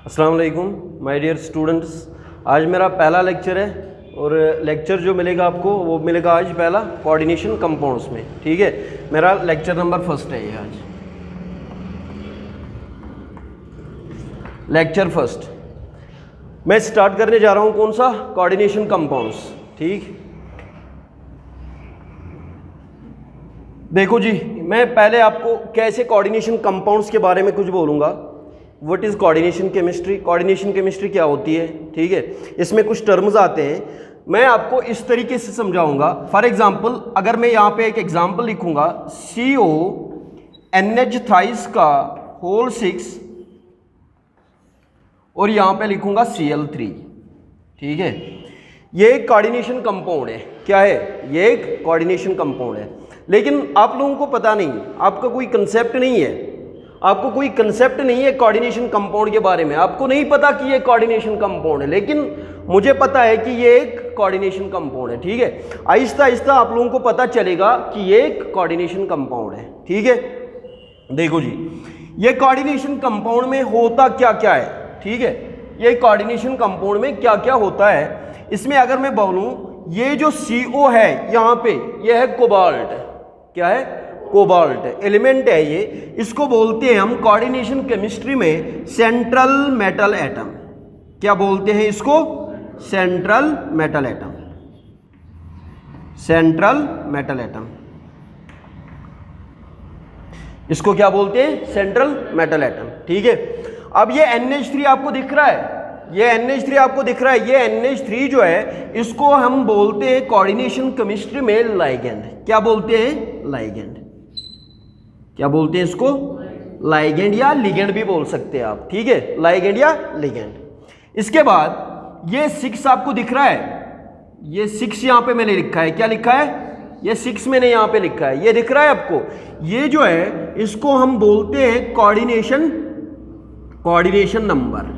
अस्सलाम वालेकुम my dear students. आज मेरा पहला लेक्चर है और लेक्चर जो मिलेगा आपको वो मिलेगा आज पहला कोऑर्डिनेशन कंपाउंड्स में। ठीक है, मेरा लेक्चर नंबर फर्स्ट है ये आज, लेक्चर फर्स्ट। मैं स्टार्ट करने जा रहा हूँ कौन सा, कोऑर्डिनेशन कंपाउंड्स। ठीक, देखो जी, मैं पहले आपको कैसे कोऑर्डिनेशन कंपाउंड्स के बारे में कुछ बोलूँगा। What is coordination chemistry, coordination chemistry क्या होती है। ठीक है, इसमें कुछ टर्म्स आते हैं, मैं आपको इस तरीके से समझाऊंगा। फॉर एग्जांपल, अगर मैं यहाँ पे एक एग्जांपल लिखूंगा, CONH थ्राइस का होल 6 और यहाँ पे लिखूंगा Cl3। ठीक है, ये एक कोऑर्डिनेशन कंपाउंड है। क्या है ये? एक कोऑर्डिनेशन कंपाउंड है। लेकिन आप लोगों को पता नहीं, आपका कोई कंसेप्ट नहीं है, आपको कोई कंसेप्ट नहीं है कोऑर्डिनेशन कंपाउंड के बारे में। आपको नहीं पता कि ये कोऑर्डिनेशन कंपाउंड है, लेकिन मुझे पता है कि ये एक कोऑर्डिनेशन कंपाउंड है। ठीक है, आहिस्ता आहिस्ता आप लोगों को पता चलेगा कि ये एक कोऑर्डिनेशन कंपाउंड है। ठीक है, देखो जी, ये कोऑर्डिनेशन कंपाउंड में होता क्या क्या है। ठीक है, ये कोऑर्डिनेशन कंपाउंड में क्या क्या होता है, इसमें अगर मैं बोलूं, ये जो CO है यहाँ पे, ये है कोबाल्ट। क्या है? कोबाल्ट एलिमेंट है ये। इसको बोलते हैं हम कोऑर्डिनेशन केमिस्ट्री में सेंट्रल मेटल एटम। क्या बोलते हैं इसको? Central metal atom. Central metal atom, इसको क्या बोलते हैं? Central metal atom. ठीक है, अब ये NH3 आपको दिख रहा है, ये NH3 आपको दिख रहा है। ये NH3 जो है, इसको हम बोलते हैं कोऑर्डिनेशन केमिस्ट्री में लाइगैंड। क्या बोलते हैं? लाइगैंड। क्या बोलते हैं इसको? लाइगैंड या लिगैंड भी बोल सकते हैं आप। ठीक है, लाइगैंड या लिगैंड। इसके बाद ये 6 आपको दिख रहा है, ये 6 यहाँ पे मैंने लिखा है। क्या लिखा है? ये 6 मैंने यहाँ पे लिखा है, ये दिख रहा है आपको। ये जो है, इसको हम बोलते हैं कोऑर्डिनेशन नंबर।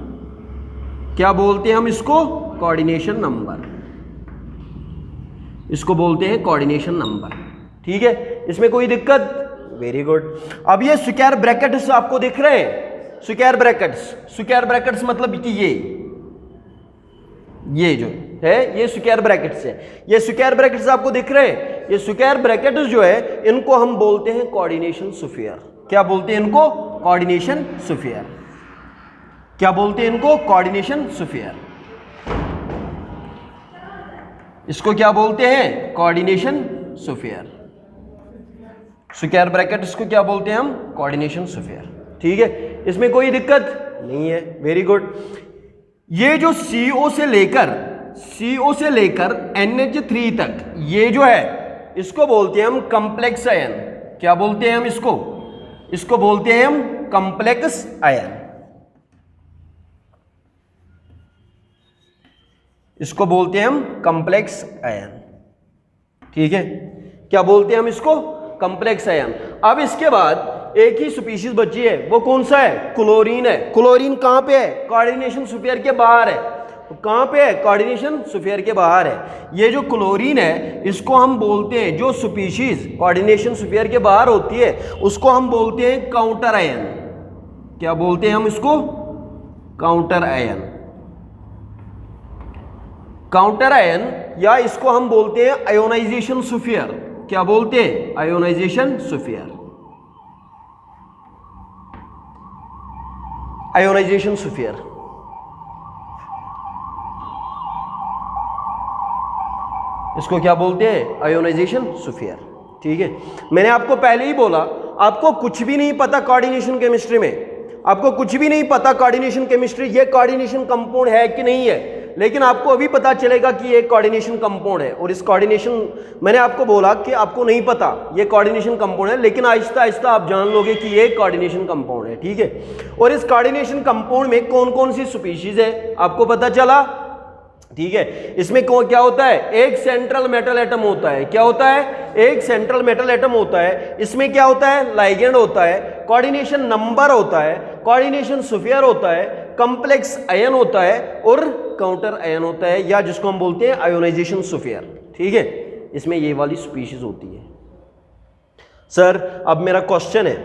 क्या बोलते हैं हम इसको? Coordination number. इसको बोलते हैं कोऑर्डिनेशन नंबर। ठीक है, इसमें कोई दिक्कत? Very good. अब ये स्क्वायर ब्रैकेट्स आपको दिख रहे हैं, स्क्वायर ब्रैकेट्स। स्क्वायर ब्रैकेट्स मतलब कि ये जो है, ये स्क्वायर ब्रैकेट्स है। ये स्क्वायर ब्रैकेट्स आपको दिख रहे हैं। ये स्क्वायर ब्रैकेट्स जो है, इनको हम बोलते हैं कोऑर्डिनेशन स्फीयर। क्या बोलते हैं इनको? Coordination sphere. क्या बोलते हैं इनको? Coordination sphere. इसको क्या बोलते हैं? Coordination sphere. स्क्वायर ब्रैकेट इसको क्या बोलते हैं हम? Coordination sphere. ठीक है, इसमें कोई दिक्कत नहीं है। Very good. ये जो CO से लेकर NH3 तक, ये जो है, इसको बोलते हैं हम कॉम्प्लेक्स आयन। क्या बोलते हैं हम इसको? इसको बोलते हैं हम कॉम्प्लेक्स आयन। इसको बोलते हैं हम कॉम्प्लेक्स आयन। ठीक है, क्या बोलते हैं हम इसको? Complex ion. अब इसके बाद एक ही स्पीशीज बची है, वो कौन सा है? क्लोरीन है। क्लोरीन कहां पे है? कोऑर्डिनेशन स्फीयर के बाहर है। तो कहां पे है? कोऑर्डिनेशन स्फीयर के बाहर है। ये जो क्लोरीन है, इसको हम बोलते हैं, जो स्पीशीज कोऑर्डिनेशन स्फीयर के बाहर होती है, उसको हम बोलते हैं काउंटर आयन। क्या बोलते हैं हम इसको? Counter ion. काउंटर आयन, या इसको हम बोलते हैं आयोनाइजेशन स्फीयर। क्या बोलते हैं? Ionization sphere. Ionization sphere. इसको क्या बोलते हैं? Ionization sphere. ठीक है, मैंने आपको पहले ही बोला, आपको कुछ भी नहीं पता कोऑर्डिनेशन केमिस्ट्री में, आपको कुछ भी नहीं पता कोऑर्डिनेशन केमिस्ट्री, ये कोऑर्डिनेशन कंपाउंड है कि नहीं है, लेकिन आपको अभी पता चलेगा कि ये कोऑर्डिनेशन कंपाउंड है। और इस कोऑर्डिनेशन, मैंने आपको बोला कि आपको नहीं पता ये कोऑर्डिनेशन कंपाउंड है, लेकिन आहिस्ता आहिस्ता आप जान लोगे कि ये कोऑर्डिनेशन कंपाउंड है। ठीक है, और इस कोऑर्डिनेशन कंपाउंड में कौन कौन सी स्पीशीज है आपको पता चला। ठीक है, इसमें क्या होता है? एक सेंट्रल मेटल एटम होता है। क्या होता है? एक सेंट्रल मेटल एटम होता है। इसमें क्या होता है? लाइगैंड होता है, कोऑर्डिनेशन नंबर होता है, कोऑर्डिनेशन स्फीयर होता है, कॉम्प्लेक्स आयन होता है और काउंटर आयन होता है, या जिसको हम बोलते हैं आयोनाइजेशन स्फीयर। ठीक है, इसमें ये वाली स्पीशीज होती है। सर अब मेरा क्वेश्चन है,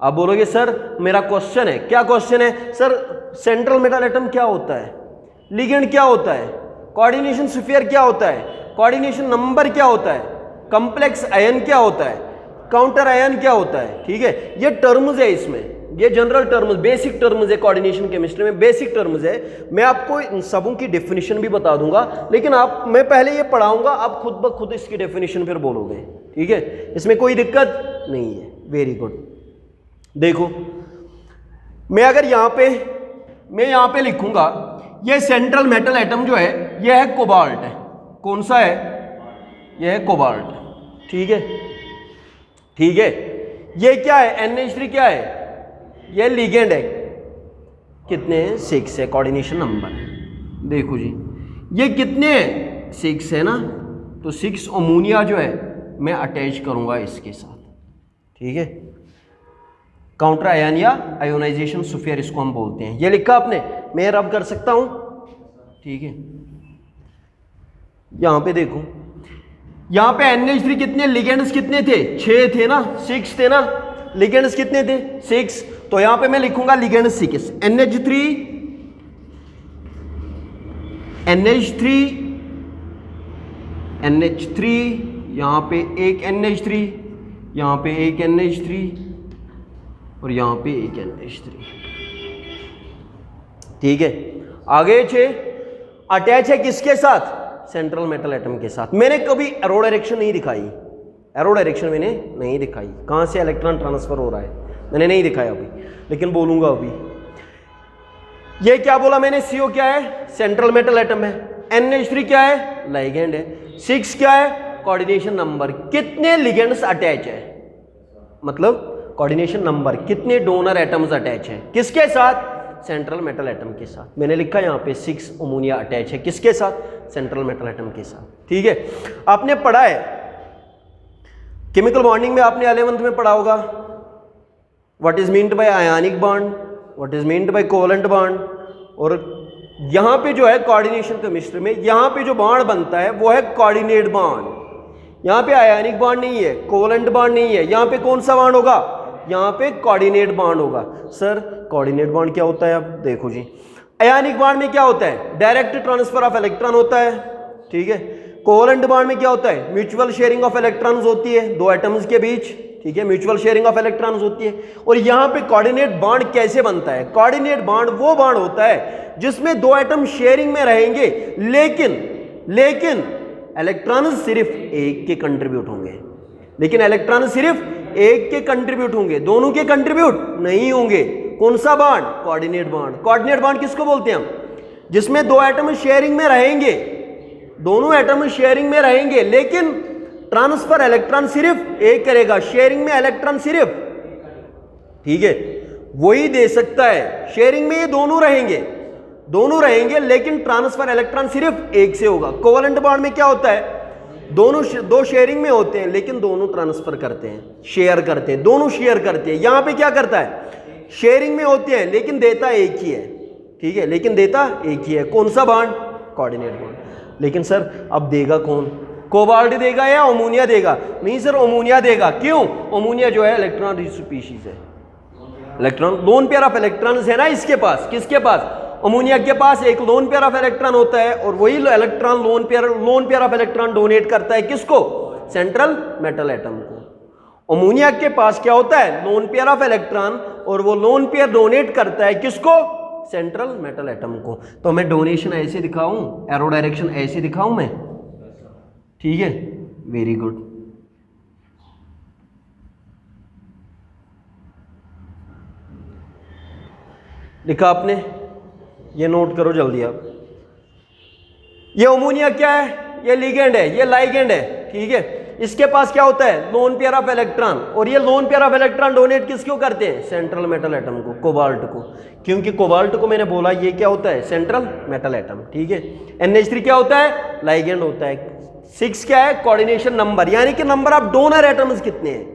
आप बोलोगे सर मेरा क्वेश्चन है, क्या क्वेश्चन है? सर सेंट्रल मेटल एटम क्या होता है, लिगेंड क्या होता है, कोऑर्डिनेशन स्फीयर क्या होता है, कोऑर्डिनेशन नंबर क्या होता है, कॉम्प्लेक्स आयन क्या होता है, काउंटर आयन क्या होता है। ठीक है, ये टर्म्स है, इसमें ये जनरल टर्म्स, बेसिक टर्म्स है, कोऑर्डिनेशन केमिस्ट्री में बेसिक टर्म्स है। मैं आपको इन सबों की डेफिनेशन भी बता दूंगा, लेकिन मैं पहले ये पढ़ाऊंगा, आप खुद ब खुद इसकी डेफिनेशन फिर बोलोगे। ठीक है, इसमें कोई दिक्कत नहीं है। Very good. देखो मैं अगर यहाँ पे लिखूंगा, ये सेंट्रल मेटल एटम जो है यह है कोबाल्ट है। कौन सा है? यह है कोबाल्ट। ठीक है, ठीक है। ये क्या है? NH3 क्या है? यह लिगेंड है। कितने हैं? 6 है, कोऑर्डिनेशन नंबर है। देखो जी, ये कितने हैं? 6 है ना, तो 6 अमोनिया जो है मैं अटैच करूंगा इसके साथ। ठीक है, काउंटर आयन या आयोनाइजेशन स्फीयर इसको हम बोलते हैं। ये लिखा आपने, मैं रब कर सकता हूं। ठीक है, यहां पे देखो, यहां पे NH3 कितने, लिगेंड्स कितने थे? 6 थे ना, 6 थे ना, लिगेंड्स कितने थे? 6। तो यहां पे मैं लिखूंगा लिगेंड 6, NH3 यहां पे एक NH3, यहां पे एक NH3 और यहां पे एक NH3। ठीक है, आगे 6 अटैच है किसके साथ? सेंट्रल मेटल एटम के साथ। मैंने कभी एरो डायरेक्शन नहीं दिखाई, एरो डायरेक्शन मैंने नहीं दिखाई, कहां से इलेक्ट्रॉन ट्रांसफर हो रहा है मैंने नहीं दिखाया अभी, लेकिन बोलूंगा अभी। ये क्या बोला मैंने? CO क्या है? सेंट्रल मेटल एटम है। NH3 क्या है? लिगेंड है। 6 क्या है? कोऑर्डिनेशन नंबर, कितने लिगेंड्स अटैच है, मतलब कोऑर्डिनेशन नंबर, कितने डोनर एटम्स अटैच है, किसके साथ? सेंट्रल मेटल एटम के साथ। मैंने लिखा यहाँ पे 6 अमोनिया अटैच है, किसके साथ? सेंट्रल मेटल एटम के साथ। ठीक है, आपने पढ़ा है केमिकल बॉन्डिंग में, आपने 11th में पढ़ा होगा, what is meant bye ionic bond, what is meant bye covalent bond. और यहाँ पे जो है कोऑर्डिनेशन केमिस्ट्री में, यहाँ पे जो बॉन्ड बनता है वो है कोऑर्डिनेट बॉन्ड। यहाँ पे आयनिक बॉन्ड नहीं है, कोवेलेंट बॉन्ड नहीं है, यहाँ पे कौन सा बॉन्ड होगा? यहाँ पे कोऑर्डिनेट बॉन्ड होगा। सर कोऑर्डिनेट बॉन्ड क्या होता है? अब देखो जी, आयनिक बॉन्ड में क्या होता है? डायरेक्ट ट्रांसफर ऑफ इलेक्ट्रॉन होता है। ठीक है, कोवेलेंट बॉन्ड में क्या होता है? म्यूचुअल शेयरिंग ऑफ इलेक्ट्रॉन्स होती है दो एटम्स के बीच। ठीक है, म्यूचुअल शेयरिंग ऑफ इलेक्ट्रॉन्स होती है। और यहाँ पे कोऑर्डिनेट बॉन्ड कैसे बनता है? कोऑर्डिनेट बॉन्ड वो बॉन्ड होता है जिसमें दो एटम शेयरिंग में रहेंगे, लेकिन इलेक्ट्रॉन सिर्फ एक के कंट्रीब्यूट होंगे, लेकिन इलेक्ट्रॉन सिर्फ एक के कंट्रीब्यूट होंगे, दोनों के कंट्रीब्यूट नहीं होंगे। कौन सा bond? Coordinate bond. Coordinate bond किसको बोलते हैं हम? जिसमें दो एटम शेयरिंग में रहेंगे, दोनों एटम शेयरिंग में रहेंगे, लेकिन ट्रांसफर इलेक्ट्रॉन सिर्फ एक करेगा, शेयरिंग में इलेक्ट्रॉन सिर्फ, ठीक है, वही दे सकता है। शेयरिंग में ये दोनों रहेंगे, लेकिन ट्रांसफर इलेक्ट्रॉन सिर्फ एक से होगा। कोवेलेंट बॉन्ड में क्या होता है? दो शेयरिंग में होते हैं, लेकिन दोनों ट्रांसफर करते हैं, शेयर करते हैं, दोनों शेयर करते हैं। यहां पे क्या करता है? शेयरिंग में होते हैं, लेकिन देता एक ही है। ठीक है, लेकिन देता एक ही है। कौन सा बॉन्ड? Coordinate bond. लेकिन सर अब देगा कौन? कोबाल्ट देगा या अमोनिया देगा? नहीं सर, अमोनिया देगा। क्यों? अमोनिया जो है इलेक्ट्रॉन रिच स्पीशीज है, electron loan pair of electrons है ना इसके पास। किसके पास? अमोनिया के पास एक लोन पेयर ऑफ इलेक्ट्रॉन होता है, और वही electron loan pair of electron donate करता है किसको? सेंट्रल मेटल एटम को। अमोनिया के पास क्या होता है? लोन पेयर ऑफ इलेक्ट्रॉन, और वो लोन पेयर डोनेट करता है किसको? सेंट्रल मेटल एटम को। तो मैं डोनेशन ऐसे दिखाऊं, एरो डायरेक्शन ऐसे दिखाऊं मैं? ठीक है, वेरी गुड। लिखा आपने? ये नोट करो जल्दी आप। ये अमोनिया क्या है? ये लिगेंड है, ये लाइगेंड है। ठीक है, इसके पास क्या होता है? लोन पेयर ऑफ इलेक्ट्रॉन, और ये loan pair of electron donate किसको करते हैं? सेंट्रल मेटल एटम को, कोबाल्ट को। क्योंकि कोबाल्ट को मैंने बोला ये क्या होता है? Central metal atom. ठीक है, NH3 क्या होता है? लाइगेंड होता है। 6 क्या है? कोऑर्डिनेशन नंबर, यानी कि नंबर ऑफ डोनर एटम्स कितने हैं।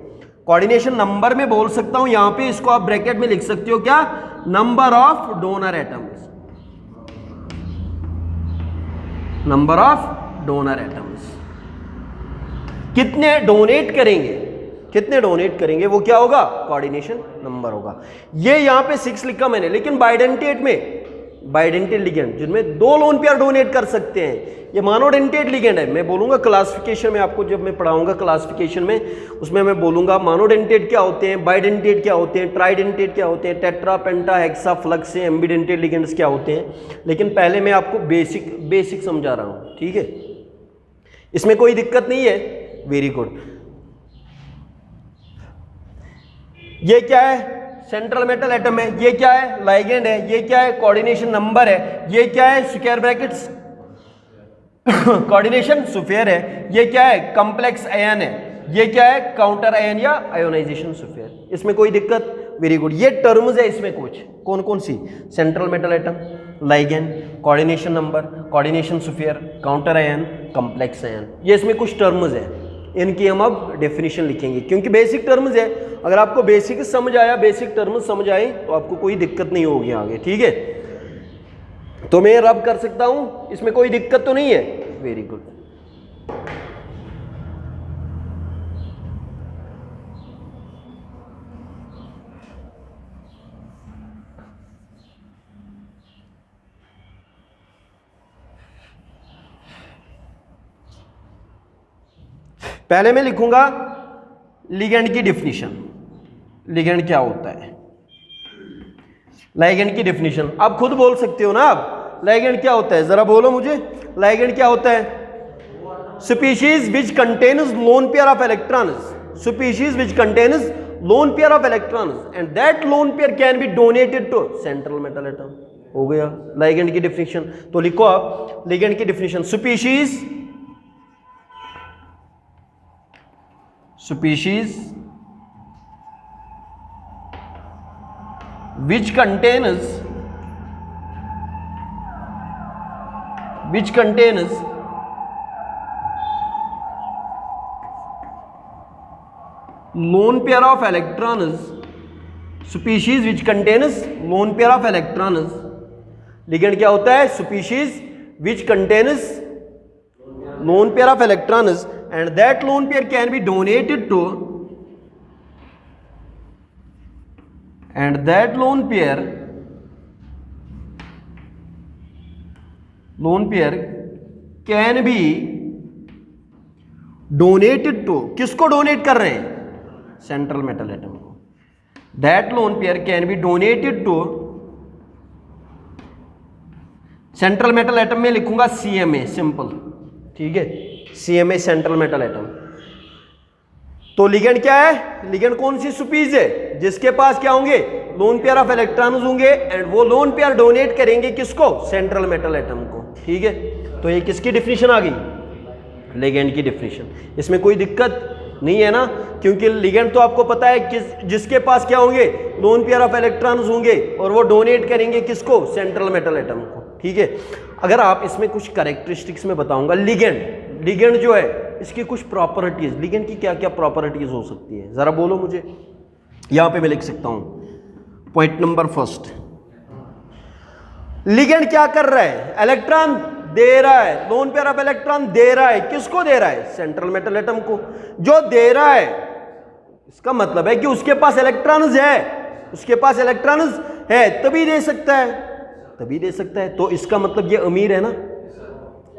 कोऑर्डिनेशन नंबर में बोल सकता हूं, यहां पे इसको आप ब्रैकेट में लिख सकते हो क्या? Number of donor atoms, number of donor atoms, कितने डोनेट करेंगे। कितने डोनेट करेंगे वो क्या होगा, कोऑर्डिनेशन नंबर होगा। ये यहाँ पे 6 लिखा मैंने, लेकिन बाइडेंटेट में, बाइडेंटेट लिगेंड जिनमें 2 लोन पेयर डोनेट कर सकते हैं, ये मोनोडेंटेट लिगेंड है। मैं बोलूंगा क्लासिफिकेशन में आपको, जब मैं पढ़ाऊंगा क्लासिफिकेशन में, उसमें मैं बोलूंगा मोनोडेंटेट क्या होते हैं, बाइडेंटेट क्या होते हैं, ट्राइडेंटेट क्या होते हैं, टेट्रा पेंटा हेक्सा फ्लक्स से एम्बिडेंटेट लिगेंड्स क्या होते हैं। लेकिन पहले मैं आपको बेसिक समझा रहा हूं, ठीक है, इसमें कोई दिक्कत नहीं है। Very good. ये क्या है, सेंट्रल मेटल एटम है, ये क्या है, लाइगेंड है, ये क्या है, कोऑर्डिनेशन नंबर है, ये क्या है, स्क्वायर ब्रैकेट्स कोऑर्डिनेशन स्फीयर है, ये क्या है, कॉम्प्लेक्स आयन है, ये क्या है, काउंटर आयन या आयोनाइजेशन स्फीयर। इसमें कोई दिक्कत, वेरी गुड। ये टर्म्स है इसमें कुछ, कौन कौन सी, central metal atom, ligand, coordination number, coordination sphere, counter ion, complex ion, ये इसमें कुछ टर्म्स है। इनकी हम अब डेफिनेशन लिखेंगे, क्योंकि बेसिक टर्म्स है। अगर आपको बेसिक समझ आया, बेसिक टर्म्स समझ आए, तो आपको कोई दिक्कत नहीं होगी आगे, ठीक है। तो मैं रब कर सकता हूं, इसमें कोई दिक्कत तो नहीं है। Very good. पहले मैं लिखूंगा लिगेंड की डेफिनेशन। लिगेंड क्या होता है, लाइगेंड की डेफिनेशन आप खुद बोल सकते हो ना। आप लाइगेंड क्या होता है, जरा बोलो मुझे, लाइगेंड क्या होता है? Species which contains lone pair of electrons, species which contains lone pair of electrons and that lone pair can be donated to central metal atom. हो गया लाइगेंड की डेफिनेशन। तो लिखो आप लिगेंड की definition, species which contains lone pair of electrons, species which contains lone pair of electrons। Ligand क्या होता है? species which contains lone pair of electrons and that lone pair can be donated to, and that lone pair can be donated to, किसको donate कर रहे हैं? Central metal atom को। that lone pair can be donated to central metal atom में लिखूंगा CMA, simple, ठीक है, CMA central metal atom. तो लिगेंड क्या है? लिगेंड कौन सी स्पीशीज है जिसके पास क्या होंगे? लोन पेयर ऑफ इलेक्ट्रॉन्स होंगे एंड वो लोन पेयर डोनेट करेंगे किसको? सेंट्रल मेटल एटम को, ठीक है। तो ये किसकी डिफिनीशन आ गई? लिगेंड की डिफिनीशन। इसमें कोई दिक्कत नहीं है ना, क्योंकि लिगेंड तो आपको पता है किस, जिसके पास क्या होंगे? लोन पेयर ऑफ इलेक्ट्रॉन्स होंगे और वो डोनेट करेंगे किसको? सेंट्रल मेटल एटम को, ठीक है। अगर आप इसमें कुछ कैरेक्टरिस्टिक्स में बताऊंगा, लिगेंड जो है इसकी कुछ प्रॉपर्टीज, लिगेंड की क्या क्या प्रॉपर्टीज हो सकती है, जरा बोलो मुझे। यहां पे मैं लिख सकता हूं पॉइंट नंबर फर्स्ट, लिगेंड क्या कर रहा है? इलेक्ट्रॉन दे रहा है, लोन पेयर ऑफ इलेक्ट्रॉन दे रहा है, किसको दे रहा है? सेंट्रल मेटल एटम को। जो दे रहा है इसका मतलब है कि उसके पास इलेक्ट्रॉन्स है, उसके पास इलेक्ट्रॉन्स है तभी दे सकता है, तभी दे सकता है। तो इसका मतलब ये अमीर है ना,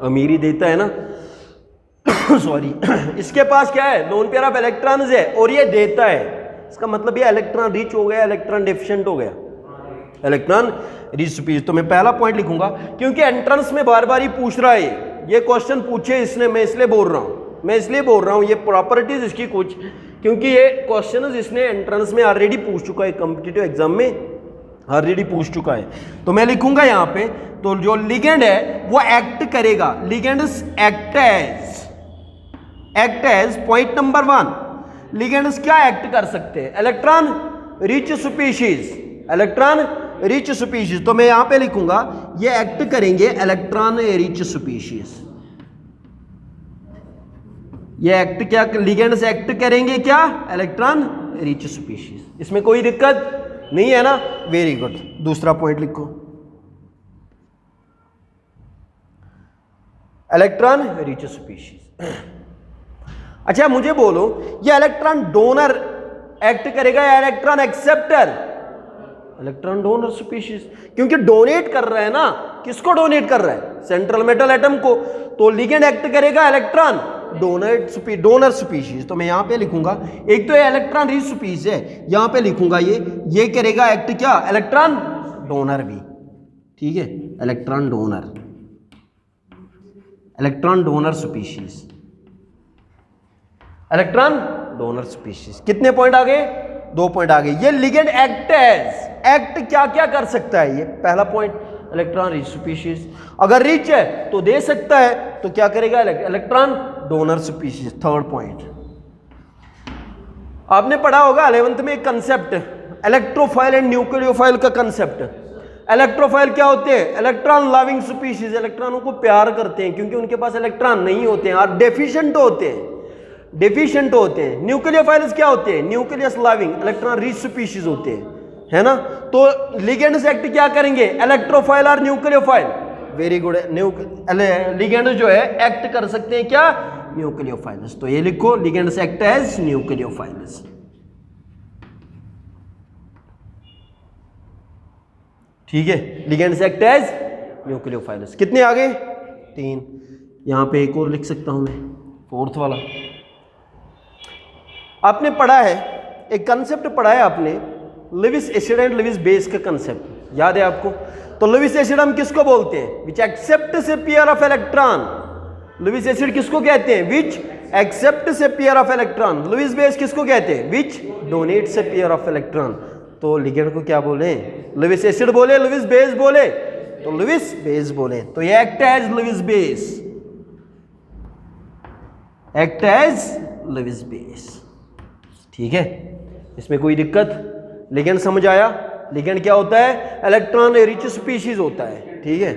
अमीर ही देता है ना सॉरी इसके पास क्या है? लोन पेयर ऑफ इलेक्ट्रॉन्स है और ये देता है, इसका मतलब ये इलेक्ट्रॉन रिच हो गया, इलेक्ट्रॉन डेफिशिएंट हो गया, इलेक्ट्रॉन रिच स्पीशीज। तो मैं पहला पॉइंट लिखूंगा, क्योंकि एंट्रेंस में बार बार ही पूछ रहा है, ये क्वेश्चन पूछे इसने, मैं इसलिए बोल रहा हूं ये प्रॉपर्टीज इसकी कुछ, क्योंकि ये क्वेश्चन इसने एंट्रेंस में ऑलरेडी पूछ चुका है, कॉम्पिटिटिव एग्जाम में ऑलरेडी पूछ चुका है। तो मैं लिखूंगा यहां पे, तो जो लिगेंड है वो एक्ट करेगा, ligands act as point number 1, ligands क्या एक्ट कर सकते हैं? Electron rich species, electron rich species. तो मैं यहां पे लिखूंगा ये एक्ट करेंगे इलेक्ट्रॉन रिच स्पीशीज। ये एक्ट क्या, लिगेंड्स एक्ट करेंगे क्या? Electron rich species. इसमें कोई दिक्कत नहीं है ना? Very good. दूसरा पॉइंट लिखो, इलेक्ट्रॉन रिच स्पीशीज। अच्छा मुझे बोलो, ये इलेक्ट्रॉन डोनर एक्ट करेगा या electron acceptor? Electron donor species, क्योंकि डोनेट कर रहा है ना। किसको डोनेट कर रहा है? सेंट्रल मेटल एटम को। तो लिगेंड एक्ट करेगा इलेक्ट्रॉन डोनर स्पीशीज। तो मैं यहां पे लिखूंगा, एक तो ये इलेक्ट्रॉन रिच स्पीशीज है, यहां पे लिखूंगा ये करेगा एक्ट क्या? इलेक्ट्रॉन डोनर भी। ठीक है, electron donor species, electron donor species. कितने पॉइंट आ गए? 2 पॉइंट आ गए। ये लिगेंड एक्ट क्या क्या कर सकता है? ये पहला पॉइंट, इलेक्ट्रॉन रिच स्पीशीज। अगर रिच है तो दे सकता है, तो क्या करेगा? Electron donor species. Third point, आपने पढ़ा होगा 11th में एक कंसेप्ट, इलेक्ट्रोफाइल एंड न्यूक्लियोफाइल का कंसेप्ट। इलेक्ट्रोफाइल क्या होते हैं? इलेक्ट्रॉन लविंग स्पीशीज, इलेक्ट्रॉनों को प्यार करते हैं क्योंकि उनके पास इलेक्ट्रॉन नहीं होते हैं और डेफिशिएंट होते हैं। न्यूक्लियोफाइल्स क्या होते हैं? Nucleus loving, electron rich species होते हैं, है ना। तो लिगेंड्स एक्ट क्या करेंगे? इलेक्ट्रोफाइल और न्यूक्लियोफाइल। Very good. लिगेंड जो है एक्ट कर सकते हैं क्या? न्यूक्लियोफाइल्स। तो ये लिखो, लिगेंड्स एक्ट एज न्यूक्लियोफाइल्स। ठीक है, लिगेंड्स एक्ट एज न्यूक्लियोफाइल्स। कितने आ गए? 3। यहां पे एक और लिख सकता हूं मैं, 4th वाला। आपने पढ़ा है, एक कंसेप्ट पढ़ा है आपने, Lewis acid and Lewis base का कंसेप्ट, याद है आपको? तो लेविस एसिड हम किसको बोलते हैं? Which accepts a pair of electron. Lewis acid किसको कहते हैं? Which accepts a pair of electron. Lewis base किसको कहते हैं? Which donates a pair of electron. तो लिगेंड को क्या बोले? लेविस एसिड बोले, लेविस बेस बोले? तो लेविस बेस बोले। तो ये act as Lewis base, act as Lewis base. ठीक है, इसमें कोई दिक्कत? लिगेंड समझ आया? लिगेंड क्या होता है? इलेक्ट्रॉन रिच स्पीशीज होता है। ठीक है,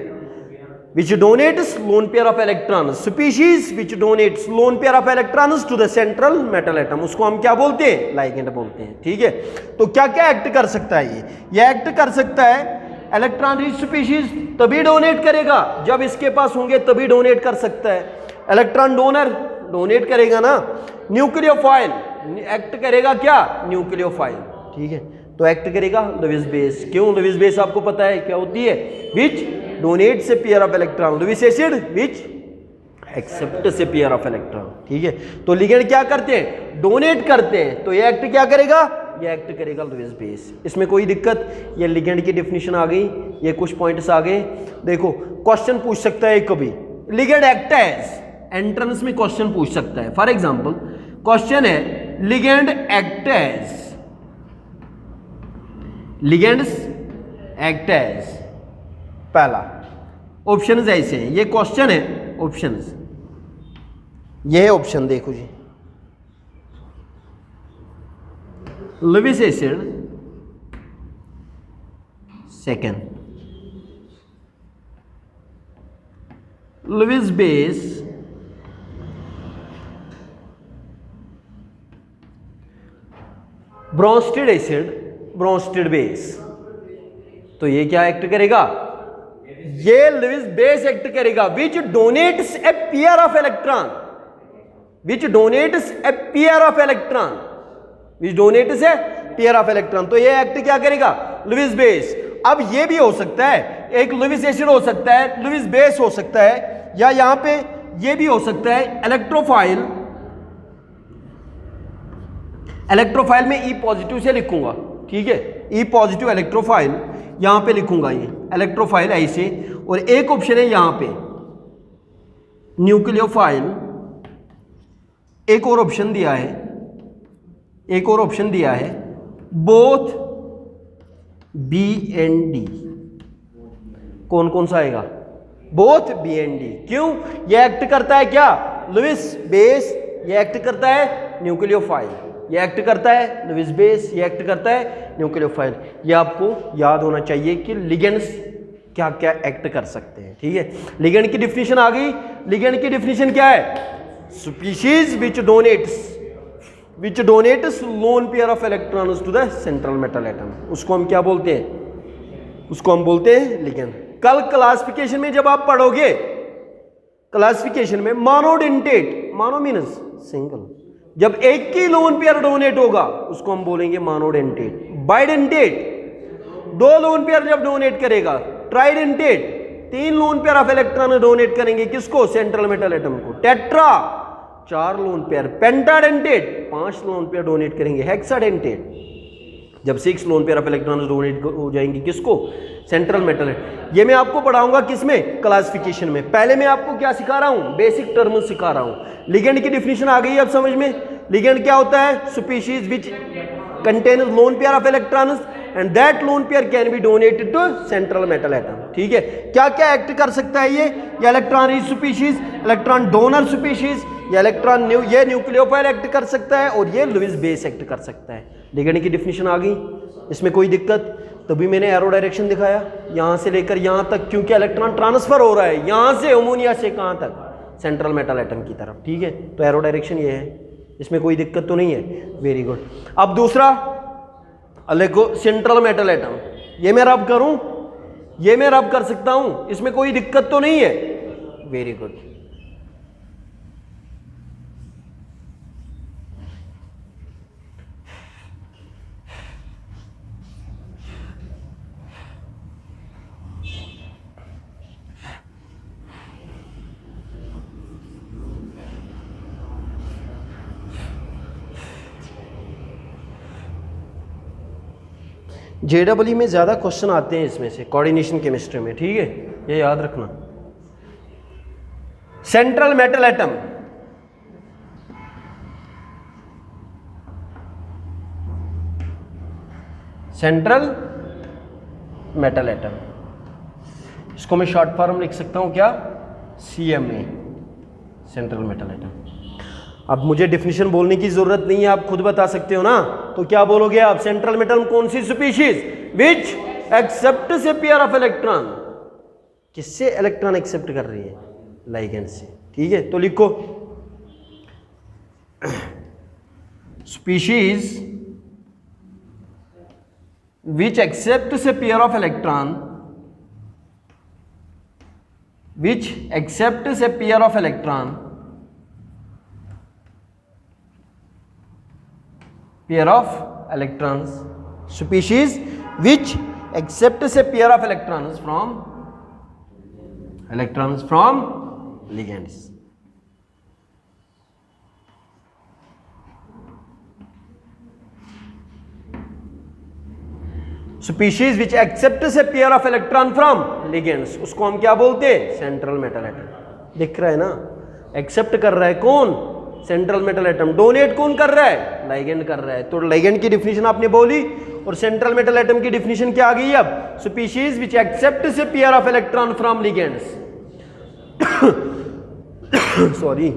which donates lone pair of electron, species which donates lone pair of electrons to the central metal atom, उसको हम क्या बोलते हैं? लाइगेंड बोलते हैं। ठीक है, तो क्या क्या एक्ट कर सकता है ये एक्ट कर सकता है इलेक्ट्रॉन रिच स्पीशीज तभी डोनेट करेगा जब इसके पास होंगे, तभी डोनेट कर सकता है। इलेक्ट्रॉन डोनर डोनेट करेगा ना। न्यूक्लियोफाइल एक्ट करेगा क्या? न्यूक्लियोफाइल। ठीक है, तो एक्ट करेगा लेविस बेस। क्यों? लेविस बेस आपको पता है क्या होती है? Which donates a pair of electron. Lewis acid which accepts a pair of electron. ठीक है, तो लिगेंड क्या करते हैं? डोनेट करते हैं। तो ये एक्ट क्या करेगा? ये एक्ट करेगा लेविस बेस। इसमें कोई दिक्कत? ये लिगेंड की डेफिनेशन आ गई, ये कुछ पॉइंट्स आ गए। देखो, क्वेश्चन पूछ सकता है कभी, लिगेंड एक्ट एज, एंट्रेंस में क्वेश्चन पूछ सकता है। फॉर एग्जांपल क्वेश्चन है ligand act as, ligands act as. पहला ऑप्शंस ऐसे हैं, ये क्वेश्चन है, ऑप्शंस ये है ऑप्शन, देखो जी। Lewis acid second, Lewis base Bronsted acid, Bronsted base. तो ये क्या एक्ट करेगा? ये लेविस बेस एक्ट करेगा which donates a pair of electron, which donates a pair of electron, which donates a pair of electron. तो ये act क्या करेगा? Lewis base. अब ये भी हो सकता है, एक लेविस एसिड हो सकता है, लेविस बेस हो सकता है, या यहां पे ये भी हो सकता है इलेक्ट्रोफाइल। इलेक्ट्रोफाइल में ई पॉजिटिव से लिखूंगा। ठीक है, ई पॉजिटिव इलेक्ट्रोफाइल यहां पे लिखूंगा, ये इलेक्ट्रोफाइल ऐसे। और एक ऑप्शन है यहां पे न्यूक्लियोफाइल। एक और ऑप्शन दिया है, एक और ऑप्शन दिया है बोथ बी एंड डी। कौन कौन सा आएगा? Both B and D. क्यों? ये एक्ट करता है क्या? Lewis base. ये एक्ट करता है न्यूक्लियोफाइल। ये एक्ट करता है लेविस बेस, ये एक्ट करता है न्यूक्लियोफाइल। ये आपको याद होना चाहिए कि लिगेंड्स क्या क्या एक्ट कर सकते हैं। ठीक है, लिगेंड की डिफिनीशन आ गई। लिगेंड की डिफिनीशन क्या है? Species which donates lone pair of electrons to the central metal atom, उसको हम क्या बोलते हैं? उसको हम बोलते हैं लिगेंड। कल क्लासिफिकेशन में जब आप पढ़ोगे, क्लासिफिकेशन में मोनोडेंटेट मोनो मीन्स सिंगल। जब एक ही लोन पेयर डोनेट होगा उसको हम बोलेंगे मोनोडेंटेट। बाइडेंटेट, 2 लोन पेयर जब डोनेट करेगा। Tridentate, 3 lone pair of electron donate करेंगे किसको? सेंट्रल मेटल एटम को। Tetra, 4 lone pair. Pentadentate, 5 lone pair donate करेंगे। हेक्साडेंटेट, जब 6 lone pair of electron donate हो जाएंगे किसको? Central metal atom. ये मैं आपको पढ़ाऊंगा किसमें? क्लासिफिकेशन में। पहले मैं आपको क्या सिखा रहा हूं? बेसिक टर्म सिखा रहा हूं। लिगेंड की डिफिनेशन आ गई अब समझ में। लिगेंड क्या होता है? Species which contain lone pair of electrons and that lone pair can be donated to central metal atom. ठीक है, क्या क्या एक्ट कर सकता है ये electron rich species, electron donor species, ये न्यूक्लियोफाइल एक्ट कर सकता है और ये लुईस बेस एक्ट कर सकता है। लिगेंड की डिफिनेशन आ गई, इसमें कोई दिक्कत? तभी मैंने एरो डायरेक्शन दिखाया यहां से लेकर यहां तक, क्योंकि इलेक्ट्रॉन ट्रांसफर हो रहा है यहां से अमोनिया से कहां तक? सेंट्रल मेटल एटम की तरफ। ठीक है, तो एरो डायरेक्शन ये है, इसमें कोई दिक्कत तो नहीं है। Very good. अब दूसरा देखो, सेंट्रल मेटल एटम, ये मैं रब करूं, ये मैं रब कर सकता हूं, इसमें कोई दिक्कत तो नहीं है। Very good. JEE में ज़्यादा क्वेश्चन आते हैं इसमें से, कोऑर्डिनेशन केमिस्ट्री में। ठीक है, ये याद रखना। Central metal atom, central metal atom, इसको मैं शॉर्ट फॉर्म लिख सकता हूं क्या? CME, central metal atom. अब मुझे डिफिनेशन बोलने की जरूरत नहीं है, आप खुद बता सकते हो ना। तो क्या बोलोगे आप? सेंट्रल मेटल कौन सी स्पीशीज? विच एक्सेप्ट से पेयर ऑफ इलेक्ट्रॉन। किससे इलेक्ट्रॉन एक्सेप्ट कर रही है? लाइगेंड से। ठीक है, तो लिखो स्पीशीज विच एक्सेप्ट से pair of electron, which accept से pair of electron, pair of electrons, species which accepts a pair of electrons from ligands. Species which accepts a pair of electron from ligands, उसको हम क्या बोलते हैं? Central metal atom. दिख रहा है ना, एक्सेप्ट कर रहा है कौन? Central metal atom. डोनेट कौन कर रहा है? लाइगेंड कर रहा है। तो लाइगेंड की डिफिनेशन आपने बोली, और सेंट्रल मेटल एटम की डिफिनेशन क्या आ गई अब? स्पीशीज विच एक्सेप्ट से pair of electron from ligands. Sorry,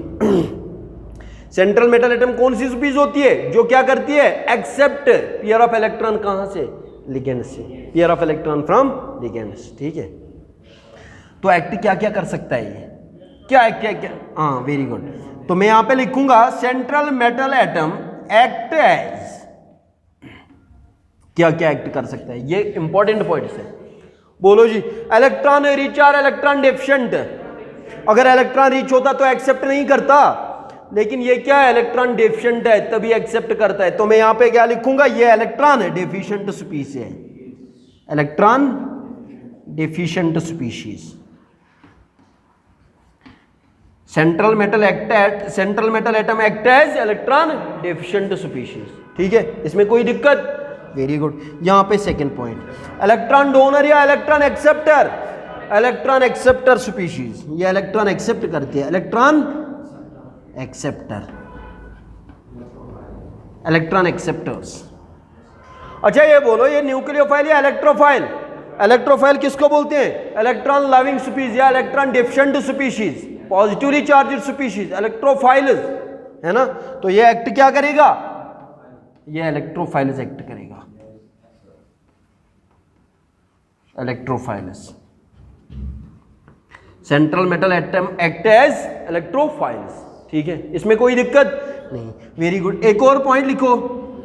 central metal atom कौन सी स्पीशीज होती है जो क्या करती है? एक्सेप्ट पेयर ऑफ इलेक्ट्रॉन कहां से? लिगेंड से। Pair of electron from ligands. ठीक है, तो एक्ट क्या क्या कर सकता है ये? क्या क्या? हाँ, वेरी गुड। तो मैं यहां पे लिखूंगा central metal atom act as, क्या क्या एक्ट कर सकता है? ये इंपॉर्टेंट पॉइंट्स है। बोलो जी। इलेक्ट्रॉन रिच और इलेक्ट्रॉन डेफिशिएंट। अगर इलेक्ट्रॉन रिच होता तो एक्सेप्ट नहीं करता, लेकिन ये क्या है? इलेक्ट्रॉन डेफिशिएंट है तभी एक्सेप्ट करता है। तो मैं यहां पे क्या लिखूंगा? ये इलेक्ट्रॉन है डेफिशिएंट स्पीशीज है, electron deficient species. Central metal atom act as electron deficient species. ठीक है, इसमें कोई दिक्कत? Very good. यहां पे सेकंड पॉइंट, इलेक्ट्रॉन डोनर या electron acceptor. Electron acceptor species, ये इलेक्ट्रॉन एक्सेप्ट करती है। Electron acceptor, electron acceptors. अच्छा ये बोलो, ये न्यूक्लियोफाइल या इलेक्ट्रोफाइल? इलेक्ट्रोफाइल किसको बोलते हैं? इलेक्ट्रॉन लविंग स्पीशीज या electron deficient species, positively charged species, electrophiles है ना। तो ये एक्ट क्या करेगा? ये इलेक्ट्रोफाइल्स एक्ट करेगा, electrophiles. Central metal atom act as electrophiles. ठीक है, इसमें कोई दिक्कत नहीं। Very good. एक और पॉइंट लिखो,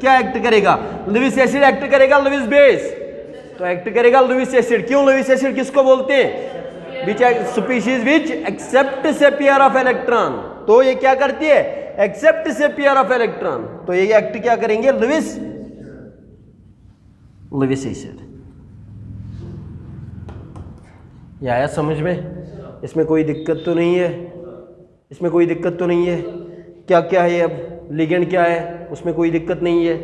क्या एक्ट करेगा? लुईस एसिड एक्ट करेगा, लुईस बेस तो एक्ट करेगा लुईस एसिड। क्यों लुईस एसिड किसको बोलते हैं? विच स्पीशीज विच एक्सेप्ट से पेयर ऑफ इलेक्ट्रॉन। तो तो ये क्या करती है, एक्सेप्ट से पेयर ऑफ इलेक्ट्रॉन, तो ये एक्ट क्या करेंगे, लुईस एसिड। ये आया समझ में, इसमें कोई दिक्कत तो नहीं है, इसमें कोई दिक्कत तो नहीं है। क्या क्या है, अब लिगेंड क्या है, उसमें कोई दिक्कत नहीं है।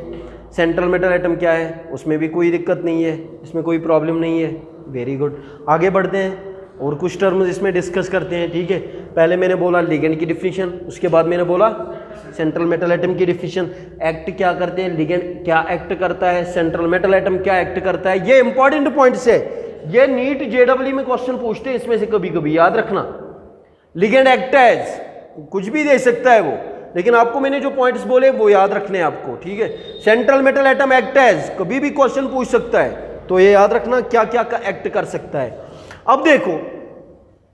सेंट्रल मेटल एटम क्या है, उसमें भी कोई दिक्कत नहीं है, इसमें कोई प्रॉब्लम नहीं है। वेरी गुड, आगे बढ़ते हैं और कुछ टर्म्स इसमें डिस्कस करते हैं। ठीक है, पहले मैंने बोला लिगेंड की डिफिनीशन, उसके बाद मैंने बोला सेंट्रल मेटल एटम की डिफिनीशन। एक्ट क्या करते हैं, लिगेंड क्या एक्ट करता है, सेंट्रल मेटल एटम क्या एक्ट करता है, ये इंपॉर्टेंट पॉइंट्स है। ये नीट जेडब्ल्यू में क्वेश्चन पूछते हैं इसमें से कभी कभी, याद रखना। लिगेंड एक्ट एज, कुछ भी दे सकता है वो, लेकिन आपको मैंने जो पॉइंट्स बोले वो याद रखने हैं आपको। ठीक है, central metal atom act as, कभी भी क्वेश्चन पूछ सकता है, तो ये याद रखना क्या क्या का एक्ट कर सकता है। अब देखो,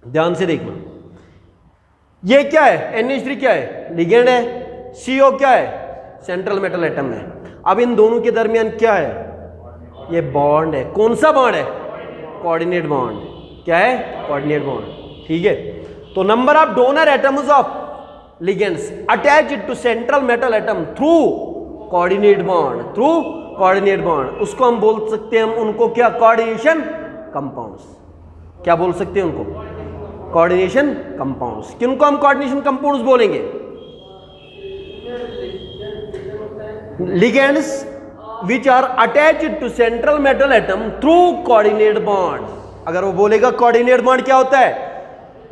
ध्यान से देखना, ये क्या है, NH3 क्या है, लिगेंड है, CO क्या है, सेंट्रल मेटल एटम है। अब इन दोनों के दरमियान क्या है, ये बॉन्ड है। कौन सा बॉन्ड है, कोऑर्डिनेट बॉन्ड। क्या है, कोऑर्डिनेट बॉन्ड। ठीक है, तो number of donor atoms of ligands attached to central metal atom through coordinate bond, through coordinate bond, उसको हम बोल सकते हैं, हम उनको क्या, कोऑर्डिनेशन कंपाउंड्स। क्या बोल सकते हैं उनको, कोऑर्डिनेशन कंपाउंड्स। किनको हम कोऑर्डिनेशन कंपाउंड्स बोलेंगे, ligands which are attached to central metal atom through coordinate bond. अगर वो बोलेगा कोऑर्डिनेट बॉन्ड क्या होता है,